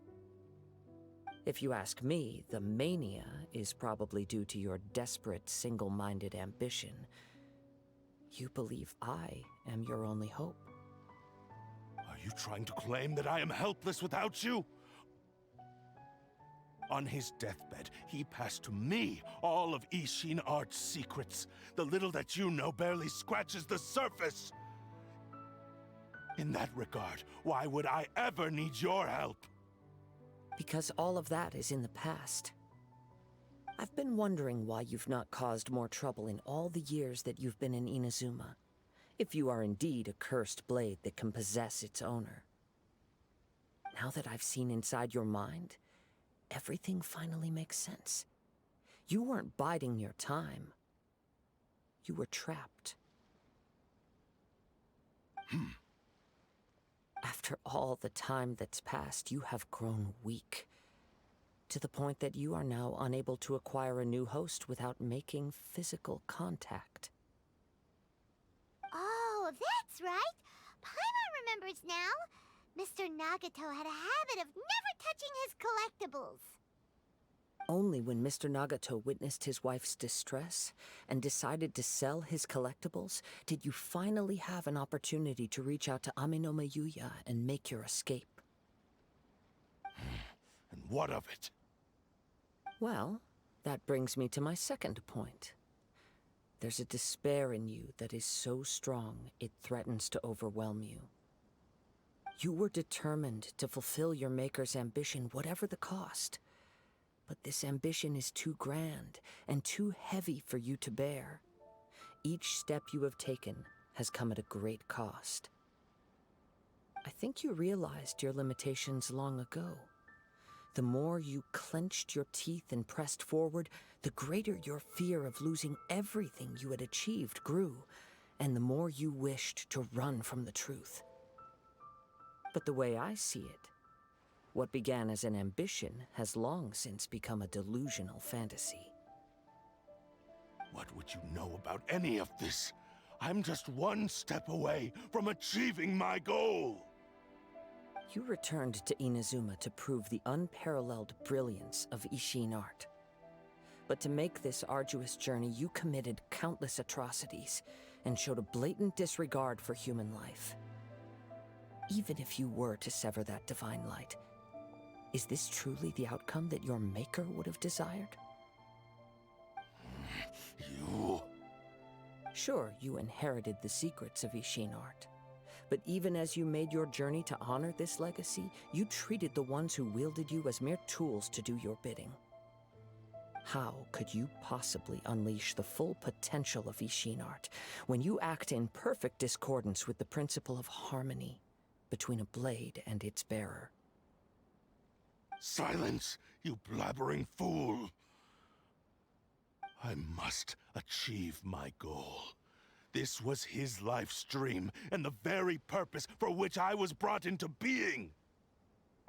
If you ask me, the mania is probably due to your desperate, single-minded ambition. You believe I am your only hope. Are you trying to claim that I am helpless without you? On his deathbed, he passed to me all of Ishin art's secrets. The little that you know barely scratches the surface. In that regard, why would I ever need your help? Because all of that is in the past. I've been wondering why you've not caused more trouble in all the years that you've been in Inazuma, if you are indeed a cursed blade that can possess its owner. Now that I've seen inside your mind, everything finally makes sense. You weren't biding your time. You were trapped. After all the time that's passed, you have grown weak, to the point that you are now unable to acquire a new host without making physical contact. Oh, that's right. Paimon remembers now. Mr. Nagato had a habit of never touching his collectibles. Only when Mr. Nagato witnessed his wife's distress and decided to sell his collectibles did you finally have an opportunity to reach out to Amenome Yuya and make your escape. And what of it? Well, that brings me to my second point. There's a despair in you that is so strong it threatens to overwhelm you. You were determined to fulfill your maker's ambition, whatever the cost. But this ambition is too grand and too heavy for you to bear. Each step you have taken has come at a great cost. I think you realized your limitations long ago. The more you clenched your teeth and pressed forward, the greater your fear of losing everything you had achieved grew, and the more you wished to run from the truth. But the way I see it, what began as an ambition has long since become a delusional fantasy. What would you know about any of this? I'm just one step away from achieving my goal! You returned to Inazuma to prove the unparalleled brilliance of Ishin art. But to make this arduous journey, you committed countless atrocities and showed a blatant disregard for human life. Even if you were to sever that divine light, is this truly the outcome that your maker would have desired? You... Sure, you inherited the secrets of Ishin art. But even as you made your journey to honor this legacy, you treated the ones who wielded you as mere tools to do your bidding. How could you possibly unleash the full potential of Ishin art when you act in perfect discordance with the principle of harmony between a blade and its bearer? Silence, you blabbering fool! I must achieve my goal. This was his life's dream, and the very purpose for which I was brought into being.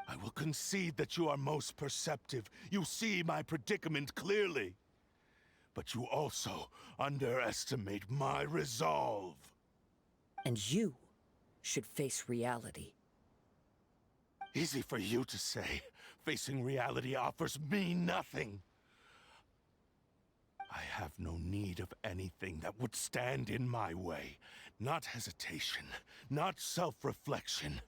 I will concede that you are most perceptive. You see my predicament clearly. But you also underestimate my resolve. And you should face reality. Easy for you to say. Facing reality offers me nothing. I have no need of anything that would stand in my way. Not hesitation, not self-reflection,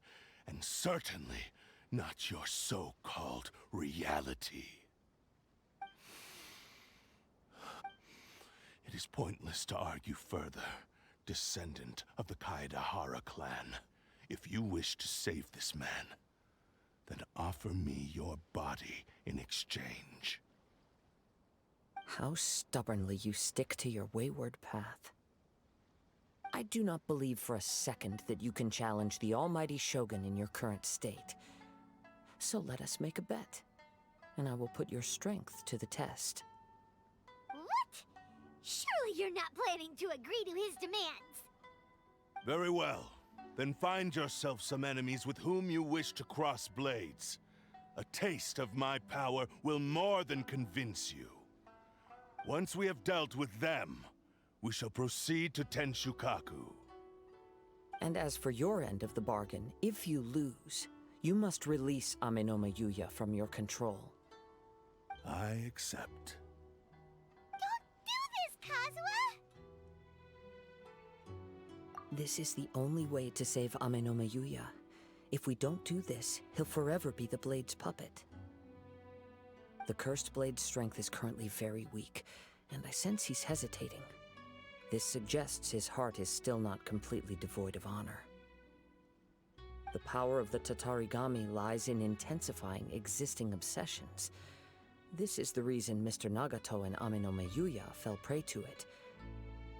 and certainly not your so-called reality. It is pointless to argue further, descendant of the Kaedahara clan. If you wish to save this man, then offer me your body in exchange. How stubbornly you stick to your wayward path. I do not believe for a second that you can challenge the almighty Shogun in your current state. So let us make a bet, and I will put your strength to the test. What? Surely you're not planning to agree to his demands. Very well. Then find yourself some enemies with whom you wish to cross blades. A taste of my power will more than convince you. Once we have dealt with them, we shall proceed to Tenshukaku. And as for your end of the bargain, if you lose, you must release Amenoma Yuya from your control. I accept. Don't do this, Kazuha! This is the only way to save Amenoma Yuya. If we don't do this, he'll forever be the Blade's puppet. The Cursed Blade's strength is currently very weak, and I sense he's hesitating. This suggests his heart is still not completely devoid of honor. The power of the Tatarigami lies in intensifying existing obsessions. This is the reason Mr. Nagato and Amenoma Yuya fell prey to it.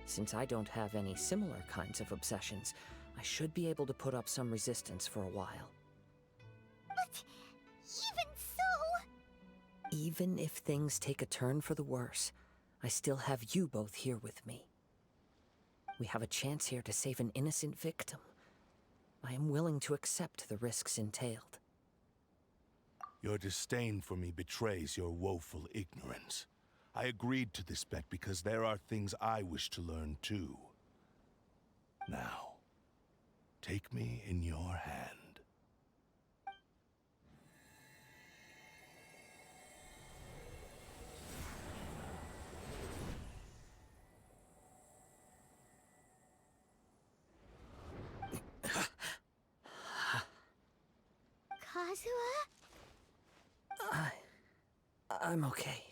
Since I don't have any similar kinds of obsessions, I should be able to put up some resistance for a while. But even so... Even if things take a turn for the worse, I still have you both here with me. We have a chance here to save an innocent victim. I am willing to accept the risks entailed. Your disdain for me betrays your woeful ignorance. I agreed to this bet because there are things I wish to learn too. Now, take me in your hand. Kazuha? I'm okay.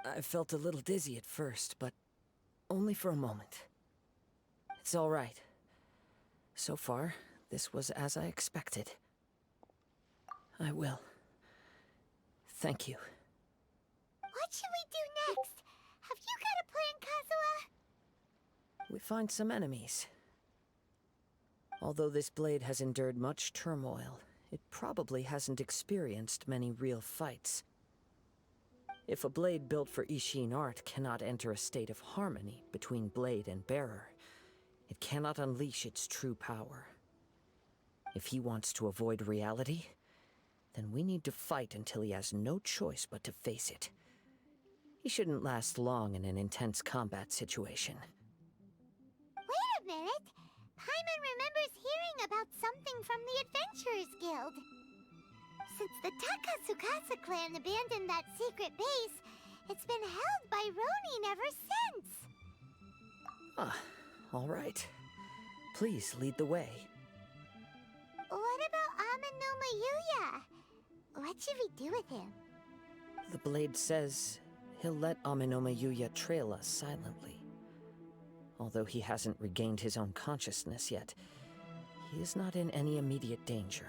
I felt a little dizzy at first, but only for a moment. It's all right. So far, this was as I expected. I will. Thank you. What should we do next? Have you got a plan, Kazuha? We find some enemies. Although this blade has endured much turmoil, it probably hasn't experienced many real fights. If a blade built for Ishin art cannot enter a state of harmony between blade and bearer, it cannot unleash its true power. If he wants to avoid reality, then we need to fight until he has no choice but to face it. He shouldn't last long in an intense combat situation. Wait a minute! Paimon remembers hearing about something from the Adventurers Guild. Since the Takasukasa clan abandoned that secret base, it's been held by Ronin ever since. Ah, all right. Please lead the way. What about Amenoma Yuya? What should we do with him? The blade says he'll let Amenoma Yuya trail us silently. Although he hasn't regained his own consciousness yet, he is not in any immediate danger.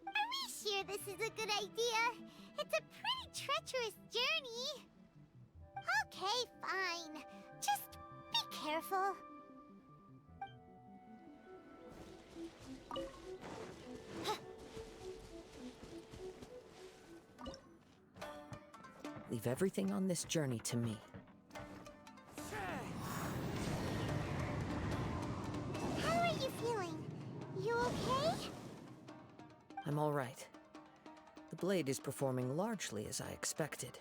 Are we sure this is a good idea? It's a pretty treacherous journey. Okay, fine. Just be careful. Leave everything on this journey to me. How are you feeling? You okay? I'm all right. The blade is performing largely as I expected.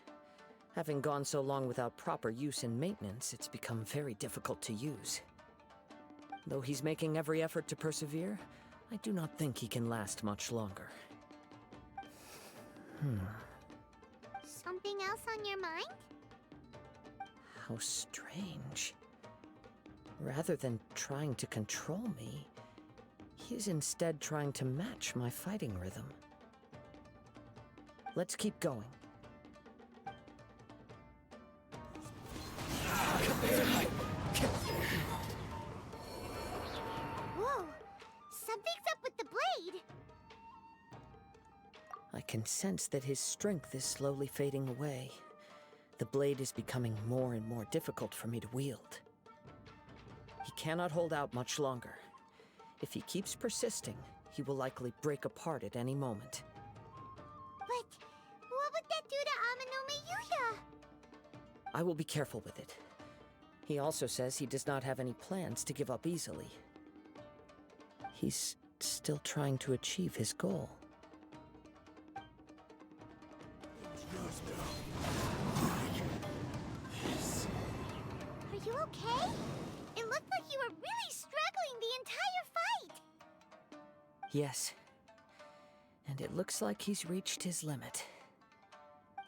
Having gone so long without proper use and maintenance, it's become very difficult to use. Though he's making every effort to persevere, I do not think he can last much longer. Something else on your mind? How strange. Rather than trying to control me, He's instead trying to match my fighting rhythm. Let's keep going. Whoa! Something's up with the blade! I can sense that his strength is slowly fading away. The blade is becoming more and more difficult for me to wield. He cannot hold out much longer. If he keeps persisting, he will likely break apart at any moment. But what would that do to Ame no Miyuya? I will be careful with it. He also says he does not have any plans to give up easily. He's still trying to achieve his goal. Are you okay? It looked like you were really struggling the entire fight! Yes. And it looks like he's reached his limit.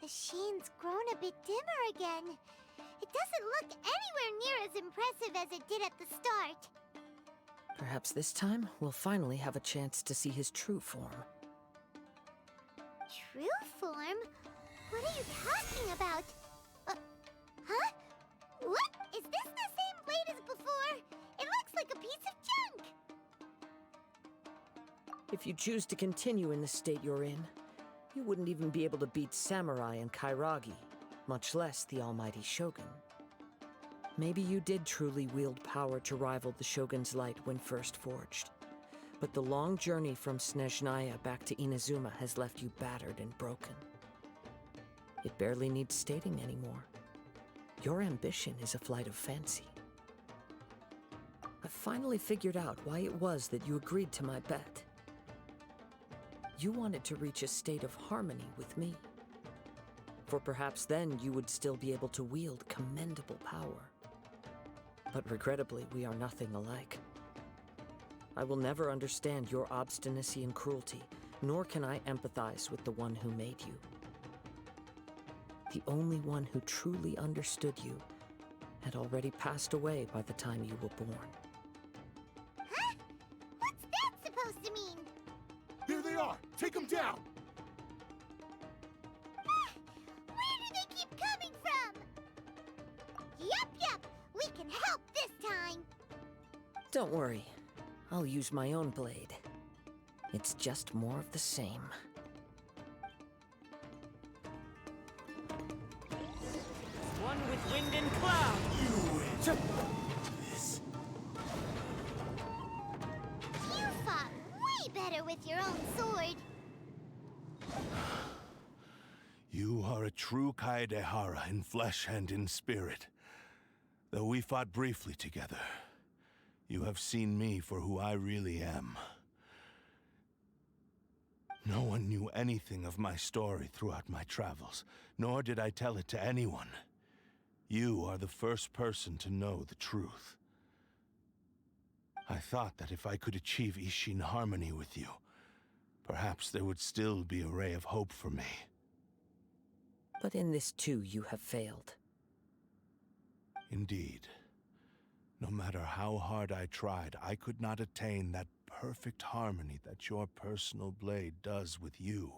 The sheen's grown a bit dimmer again. It doesn't look anywhere near as impressive as it did at the start. Perhaps this time, we'll finally have a chance to see his true form. True form? What are you talking about? Huh? What? Is this the same blade as before? It looks like a piece of junk! If you choose to continue in the state you're in, you wouldn't even be able to beat Samurai and Kairagi, much less the almighty Shogun. Maybe you did truly wield power to rival the Shogun's light when first forged. But the long journey from Snezhnaya back to Inazuma has left you battered and broken. It barely needs stating anymore. Your ambition is a flight of fancy. I've finally figured out why it was that you agreed to my bet. You wanted to reach a state of harmony with me. For perhaps then you would still be able to wield commendable power. But regrettably, we are nothing alike. I will never understand your obstinacy and cruelty, nor can I empathize with the one who made you. The only one who truly understood you had already passed away by the time you were born. Huh? What's that supposed to mean? Here they are! Take them down! Where do they keep coming from? Yup, we can help this time. Don't worry, I'll use my own blade. It's just more of the same. One with wind and cloud! You fought way better with your own sword. You are a true Kaedehara in flesh and in spirit. Though we fought briefly together, you have seen me for who I really am. No one knew anything of my story throughout my travels, nor did I tell it to anyone. You are the first person to know the truth. I thought that if I could achieve Ishin harmony with you, perhaps there would still be a ray of hope for me. But in this too, you have failed. Indeed. No matter how hard I tried, I could not attain that perfect harmony that your personal blade does with you.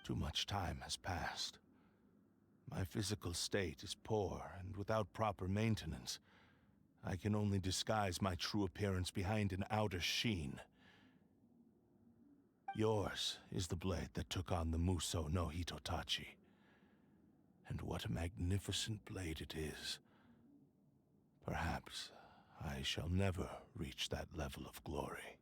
Too much time has passed. My physical state is poor, and without proper maintenance, I can only disguise my true appearance behind an outer sheen. Yours is the blade that took on the Muso no Hitotachi. And what a magnificent blade it is. Perhaps I shall never reach that level of glory.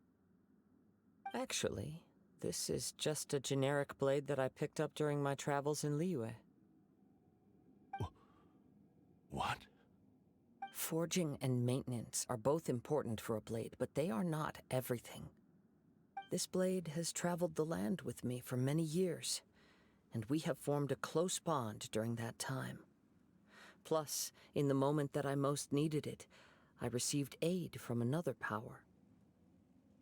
Actually, this is just a generic blade that I picked up during my travels in Liyue. What? Forging and maintenance are both important for a blade, but they are not everything. This blade has traveled the land with me for many years, and we have formed a close bond during that time. Plus, in the moment that I most needed it, I received aid from another power.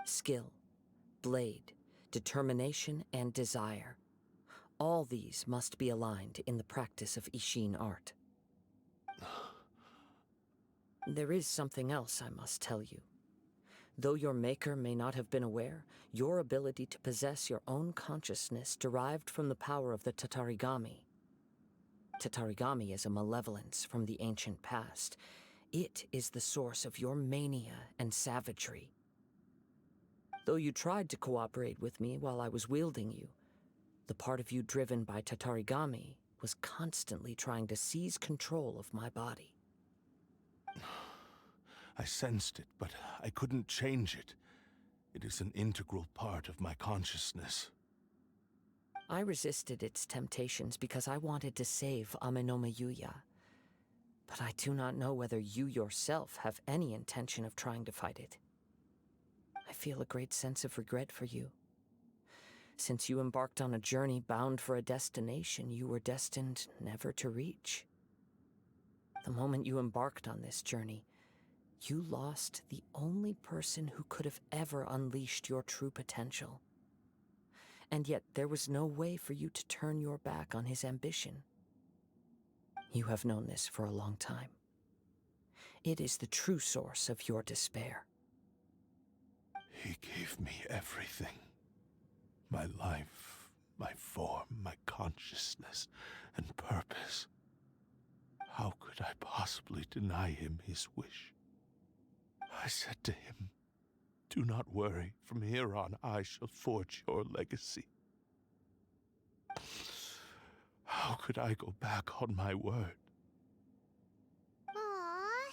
Skill, blade, determination, and desire. All these must be aligned in the practice of Ishin art. There is something else I must tell you. Though your maker may not have been aware, your ability to possess your own consciousness derived from the power of the Tatarigami. Tatarigami is a malevolence from the ancient past. It is the source of your mania and savagery. Though you tried to cooperate with me while I was wielding you, the part of you driven by Tatarigami was constantly trying to seize control of my body. I sensed it, but I couldn't change it. It is an integral part of my consciousness. I resisted its temptations because I wanted to save Amenoma Yuya. But I do not know whether you yourself have any intention of trying to fight it. I feel a great sense of regret for you. Since you embarked on a journey bound for a destination you were destined never to reach. The moment you embarked on this journey, you lost the only person who could have ever unleashed your true potential. And yet there was no way for you to turn your back on his ambition. You have known this for a long time. It is the true source of your despair. He gave me everything. My life, my form, my consciousness, and purpose. How could I possibly deny him his wish? I said to him, "Do not worry, from here on I shall forge your legacy." How could I go back on my word? Aww.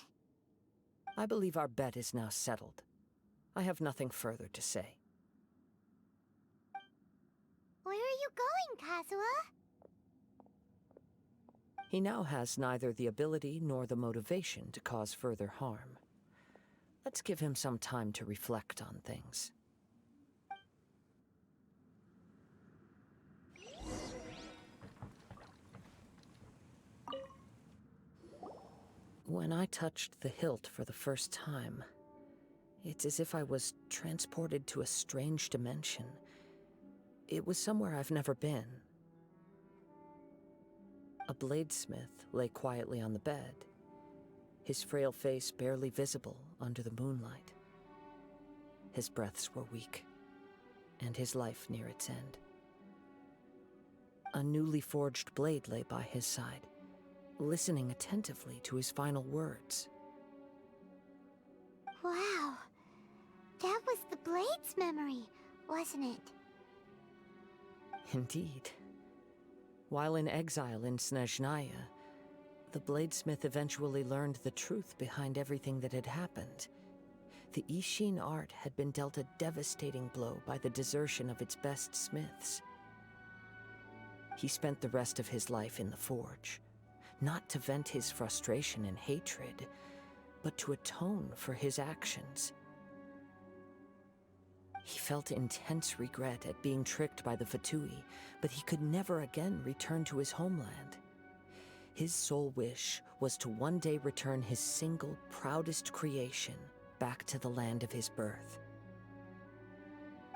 I believe our bet is now settled. I have nothing further to say. Where are you going, Kazuma? He now has neither the ability nor the motivation to cause further harm. Let's give him some time to reflect on things. When I touched the hilt for the first time, it's as if I was transported to a strange dimension. It was somewhere I've never been. A bladesmith lay quietly on the bed, his frail face barely visible under the moonlight. His breaths were weak, and his life near its end. A newly forged blade lay by his side, listening attentively to his final words. Wow. That was the Blade's memory, wasn't it? Indeed. While in exile in Snezhnaya, the bladesmith eventually learned the truth behind everything that had happened. The Ishin art had been dealt a devastating blow by the desertion of its best smiths. He spent the rest of his life in the forge, not to vent his frustration and hatred, but to atone for his actions. He felt intense regret at being tricked by the Fatui, but he could never again return to his homeland. His sole wish was to one day return his single, proudest creation back to the land of his birth.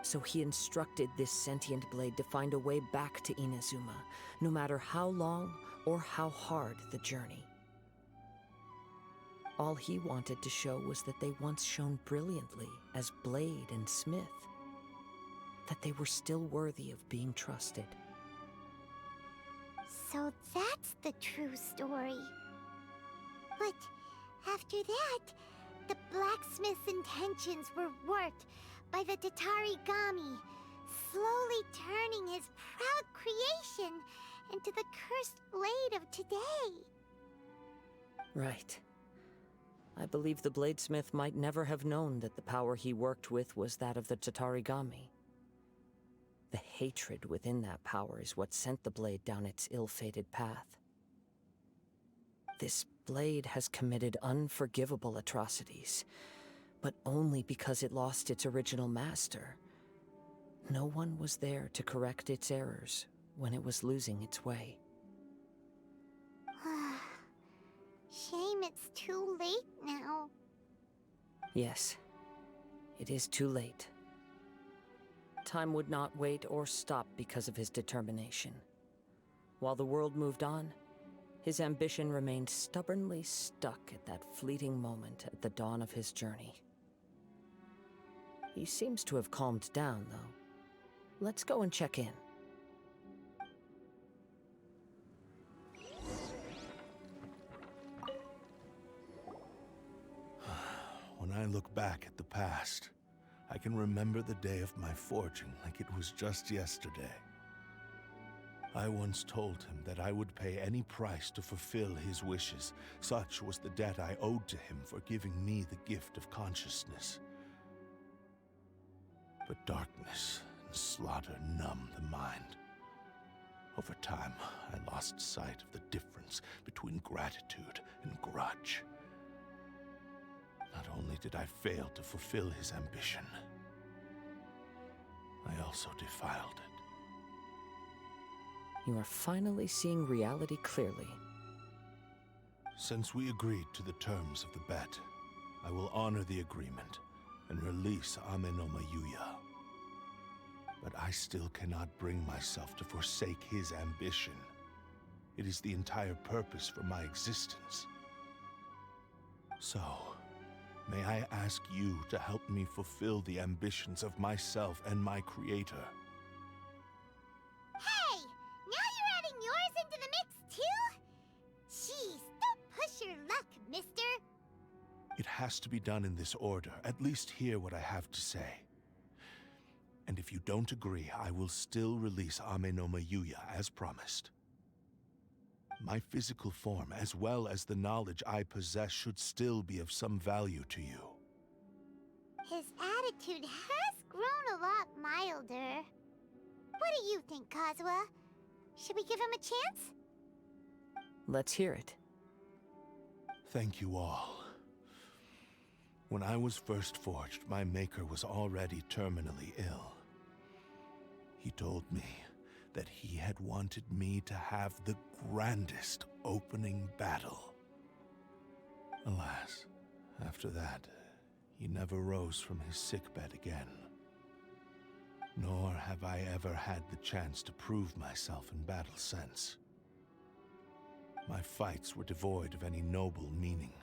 So he instructed this sentient blade to find a way back to Inazuma, no matter how long or how hard the journey. All he wanted to show was that they once shone brilliantly as blade and smith, that they were still worthy of being trusted. So that's the true story. But after that, the blacksmith's intentions were warped by the Tatarigami, slowly turning his proud creation into the cursed blade of today. Right. I believe the bladesmith might never have known that the power he worked with was that of the Tatarigami. The hatred within that power is what sent the blade down its ill-fated path. This blade has committed unforgivable atrocities, but only because it lost its original master. No one was there to correct its errors when it was losing its way. Shame it's too late now. Yes, it is too late. Time would not wait or stop because of his determination. While the world moved on, his ambition remained stubbornly stuck at that fleeting moment at the dawn of his journey. He seems to have calmed down, though. Let's go and check in. When I look back at the past, I can remember the day of my forging like it was just yesterday. I once told him that I would pay any price to fulfill his wishes. Such was the debt I owed to him for giving me the gift of consciousness. But darkness and slaughter numb the mind. Over time, I lost sight of the difference between gratitude and grudge. Not only did I fail to fulfill his ambition, I also defiled it. You are finally seeing reality clearly. Since we agreed to the terms of the bet, I will honor the agreement and release Amenoma Yuya. But I still cannot bring myself to forsake his ambition. It is the entire purpose for my existence. So, may I ask you to help me fulfill the ambitions of myself and my creator? Hey! Now you're adding yours into the mix, too? Jeez, don't push your luck, mister. It has to be done in this order. At least hear what I have to say. And if you don't agree, I will still release Amenoma Yuya as promised. My physical form, as well as the knowledge I possess, should still be of some value to you. His attitude has grown a lot milder. What do you think, Kazuha? Should we give him a chance? Let's hear it. Thank you all. When I was first forged, my maker was already terminally ill. He told me that he had wanted me to have the grandest opening battle. Alas, after that, he never rose from his sickbed again. Nor have I ever had the chance to prove myself in battle since. My fights were devoid of any noble meaning.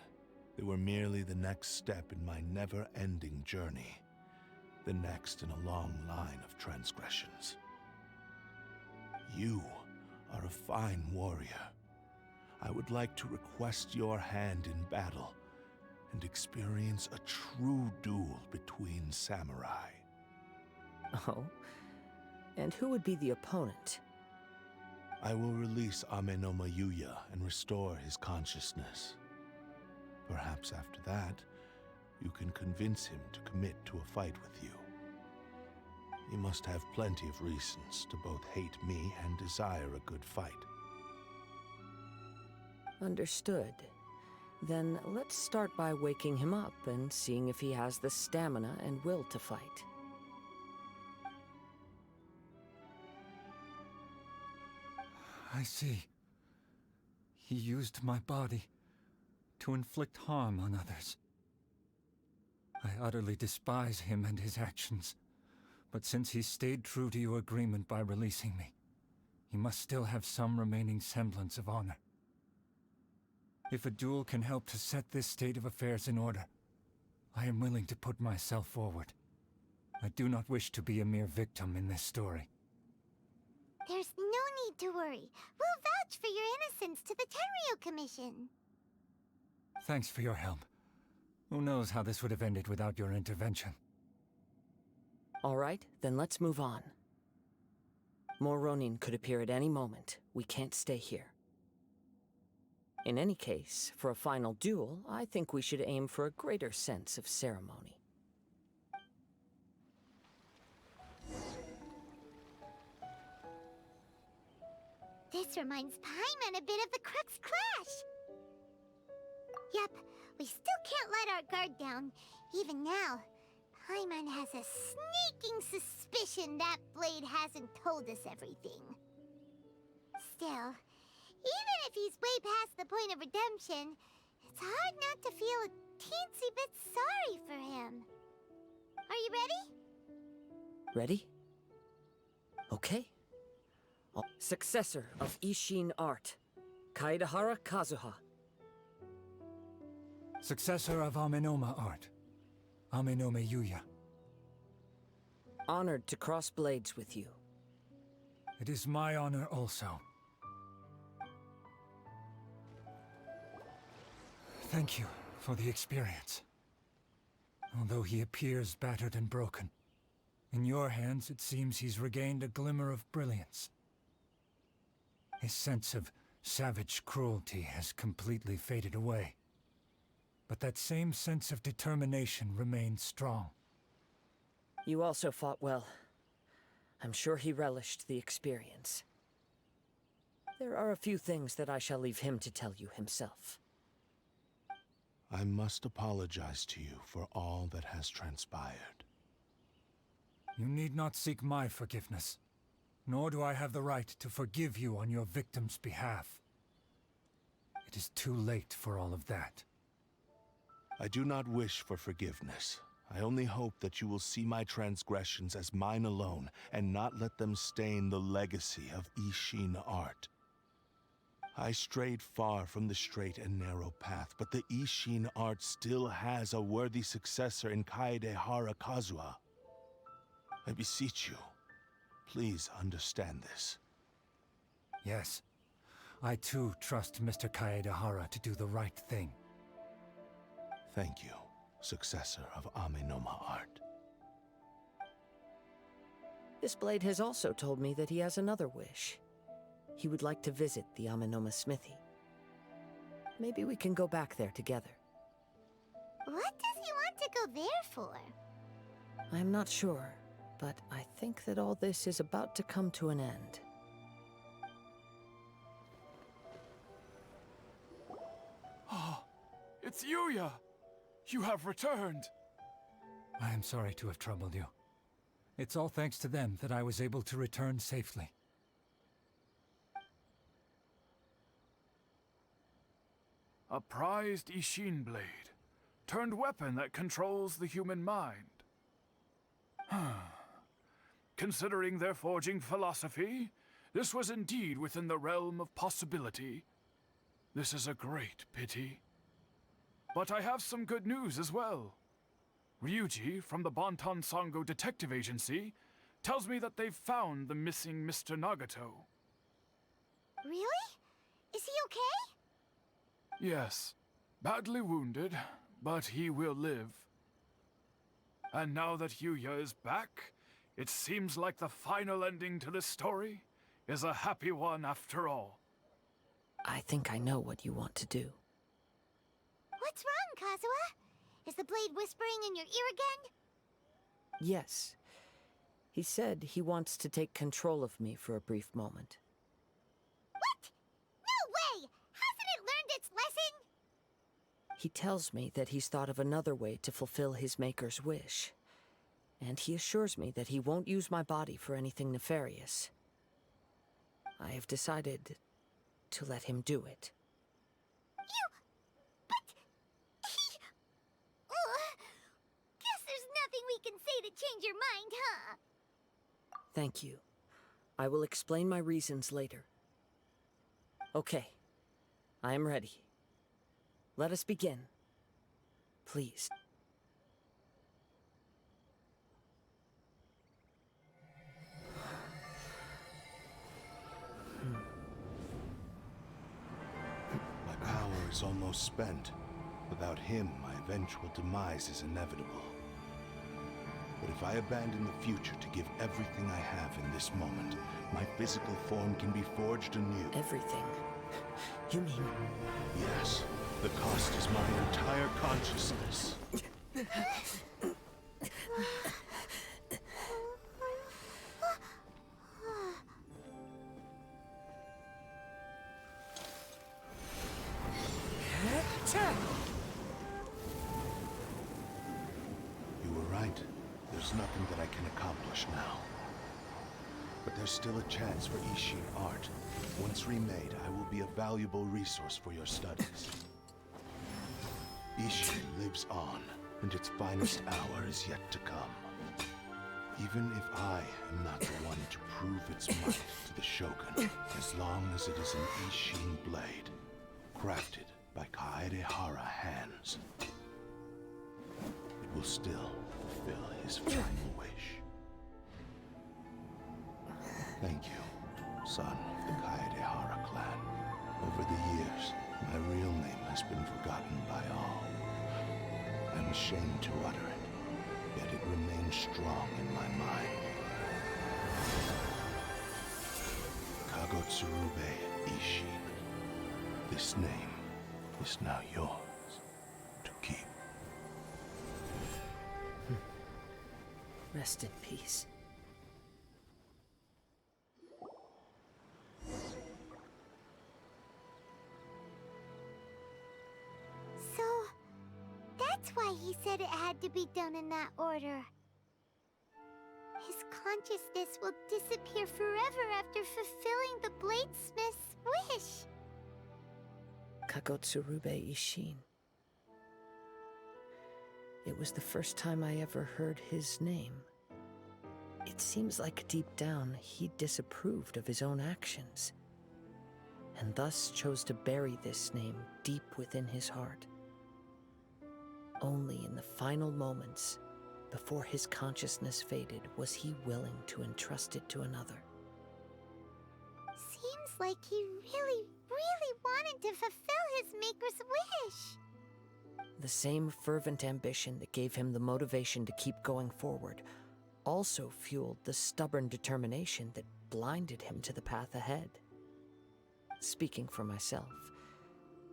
They were merely the next step in my never-ending journey. The next in a long line of transgressions. You are a fine warrior. I would like to request your hand in battle and experience a true duel between samurai. Oh? And who would be the opponent? I will release Amenoma Yuya and restore his consciousness. Perhaps after that, you can convince him to commit to a fight with you. He must have plenty of reasons to both hate me and desire a good fight. Understood. Then let's start by waking him up and seeing if he has the stamina and will to fight. I see. He used my body to inflict harm on others. I utterly despise him and his actions. But since he stayed true to your agreement by releasing me, he must still have some remaining semblance of honor. If a duel can help to set this state of affairs in order, I am willing to put myself forward. I do not wish to be a mere victim in this story. There's no need to worry. We'll vouch for your innocence to the Tenryo Commission. Thanks for your help. Who knows how this would have ended without your intervention? All right, then let's move on. More Ronin could appear at any moment. We can't stay here. In any case, for a final duel, I think we should aim for a greater sense of ceremony. This reminds Paimon a bit of the Crux Clash. Yep, we still can't let our guard down. Even now, Paimon has a sneaking suspicion that Blade hasn't told us everything. Still, even if he's way past the point of redemption, it's hard not to feel a teensy bit sorry for him. Are you ready? Ready? Okay. Successor of Ishin Art, Kaedahara Kazuha. Successor of Amenoma Art, Amenoma Yuya. honored to cross blades with you. It is my honor also. Thank you for the experience. Although he appears battered and broken, in your hands it seems he's regained a glimmer of brilliance. His sense of savage cruelty has completely faded away. But that same sense of determination remains strong. You also fought well. I'm sure he relished the experience. There are a few things that I shall leave him to tell you himself. I must apologize to you for all that has transpired. You need not seek my forgiveness, nor do I have the right to forgive you on your victim's behalf. It is too late for all of that. I do not wish for forgiveness. I only hope that you will see my transgressions as mine alone, and not let them stain the legacy of Ishin art. I strayed far from the straight and narrow path, but the Ishin art still has a worthy successor in Kaedehara Kazuha. I beseech you, please understand this. Yes, I too trust Mr. Kaedehara to do the right thing. Thank you, successor of Amenoma art. This blade has also told me that he has another wish. He would like to visit the Amenoma smithy. Maybe we can go back there together. What does he want to go there for? I'm not sure, but I think that all this is about to come to an end. Ah, it's Yuya! You have returned! I am sorry to have troubled you. It's all thanks to them that I was able to return safely. A prized Ishin blade, turned weapon that controls the human mind. Considering their forging philosophy, this was indeed within the realm of possibility. This is a great pity. But I have some good news as well. Ryuji, from the Bonton Sango Detective Agency, tells me that they've found the missing Mr. Nagato. Really? Is he okay? Yes, badly wounded, but he will live. And now that Yuya is back, it seems like the final ending to this story is a happy one after all. I think I know what you want to do. What's wrong, Kazuha? Is the blade whispering in your ear again? Yes. He said he wants to take control of me for a brief moment. What? No way! Hasn't it learned its lesson? He tells me that he's thought of another way to fulfill his maker's wish. And he assures me that he won't use my body for anything nefarious. I have decided to let him do it. Guess there's nothing we can say to change your mind, huh? Thank you. I will explain my reasons later. Okay. I am ready. Let us begin. Please. My power is almost spent. Without him, my eventual demise is inevitable. But if I abandon the future to give everything I have in this moment, my physical form can be forged anew. Everything. You mean... Yes, the cost is my entire consciousness. You were right. There's nothing that I can accomplish now. But there's still a chance for Ishin art. Once remade, I will be a valuable resource for your studies. Ishin lives on, and its finest hour is yet to come. Even if I am not the one to prove its might to the Shogun, as long as it is an Ishin blade, crafted by Kaedehara hands, it will still fulfill his final wish. Thank you, son of the Kaedehara clan. Over the years, my real name has been forgotten by all. I'm ashamed to utter it, yet it remains strong in my mind. Kagotsurube Ishin. This name is now yours to keep. Rest in peace. So, that's why he said it had to be done in that order. His consciousness will disappear forever after fulfilling the bladesmith's wish. Kagotsurube Ishin. It was the first time I ever heard his name. It seems like deep down he disapproved of his own actions, and thus chose to bury this name deep within his heart. Only in the final moments, before his consciousness faded, was he willing to entrust it to another. Seems like he really wanted to fulfill his maker's wish. The same fervent ambition that gave him the motivation to keep going forward also fueled the stubborn determination that blinded him to the path ahead. Speaking for myself,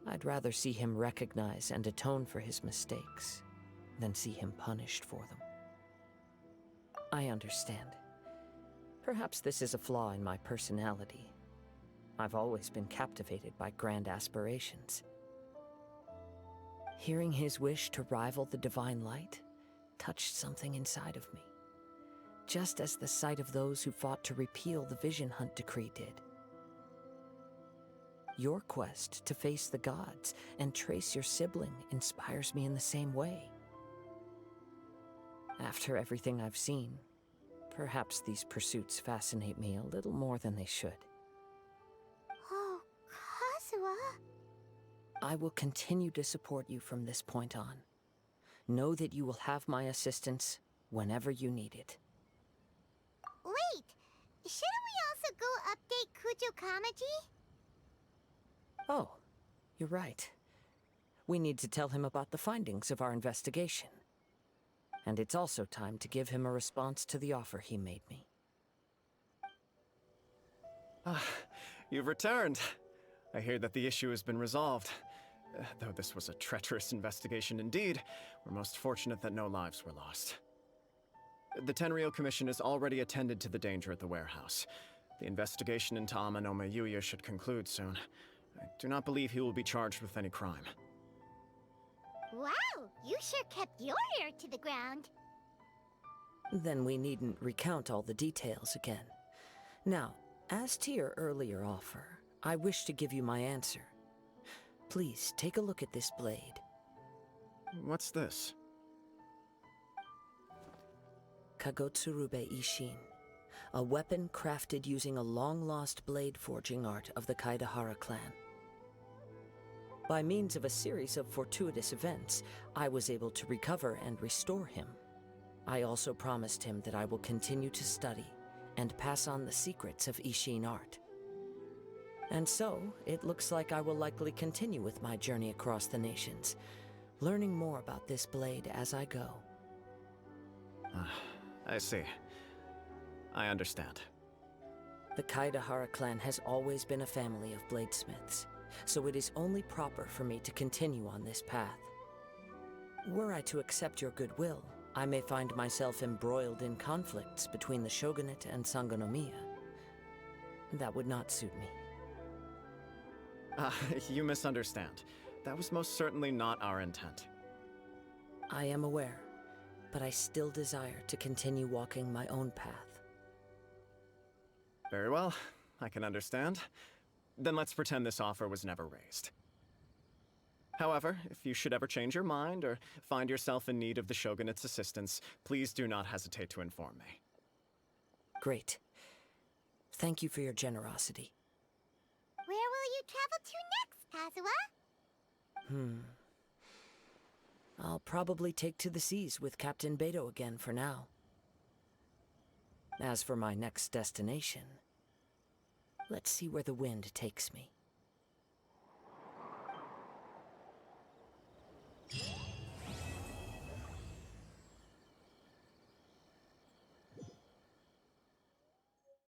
I'd rather see him recognize and atone for his mistakes than see him punished for them. I understand. Perhaps this is a flaw in my personality. I've always been captivated by grand aspirations. Hearing his wish to rival the divine light touched something inside of me, just as the sight of those who fought to repeal the Vision Hunt decree did. Your quest to face the gods and trace your sibling inspires me in the same way. After everything I've seen, perhaps these pursuits fascinate me a little more than they should. Oh, Kazuha. I will continue to support you from this point on. Know that you will have my assistance whenever you need it. Wait, shouldn't we also go update Kujo Kamaji? Oh, you're right. We need to tell him about the findings of our investigation. And it's also time to give him a response to the offer he made me. You've returned. I hear that the issue has been resolved. Though this was a treacherous investigation indeed, we're most fortunate that no lives were lost. The Tenryou Commission has already attended to the danger at the warehouse. The investigation into Amanoma Yuya should conclude soon. I do not believe he will be charged with any crime. Wow, you sure kept your ear to the ground. Then we needn't recount all the details again. Now, as to your earlier offer, I wish to give you my answer. Please, take a look at this blade. What's this? Kagotsurube Ishin, a weapon crafted using a long-lost blade forging art of the Kaedehara clan. By means of a series of fortuitous events, I was able to recover and restore him. I also promised him that I will continue to study and pass on the secrets of Ishin art. And so, it looks like I will likely continue with my journey across the nations, learning more about this blade as I go. I see. I understand. The Kaedehara clan has always been a family of bladesmiths, so it is only proper for me to continue on this path. Were I to accept your goodwill, I may find myself embroiled in conflicts between the shogunate and Sangonomiya. That would not suit me. You misunderstand. That was most certainly not our intent. I am aware, but I still desire to continue walking my own path. Very well, I can understand. Then let's pretend this offer was never raised. However, if you should ever change your mind or find yourself in need of the Shogunate's assistance, please do not hesitate to inform me. Great. Thank you for your generosity. Where will you travel to next, Kazuha? I'll probably take to the seas with Captain Beto again for now. As for my next destination, Let's see where the wind takes me.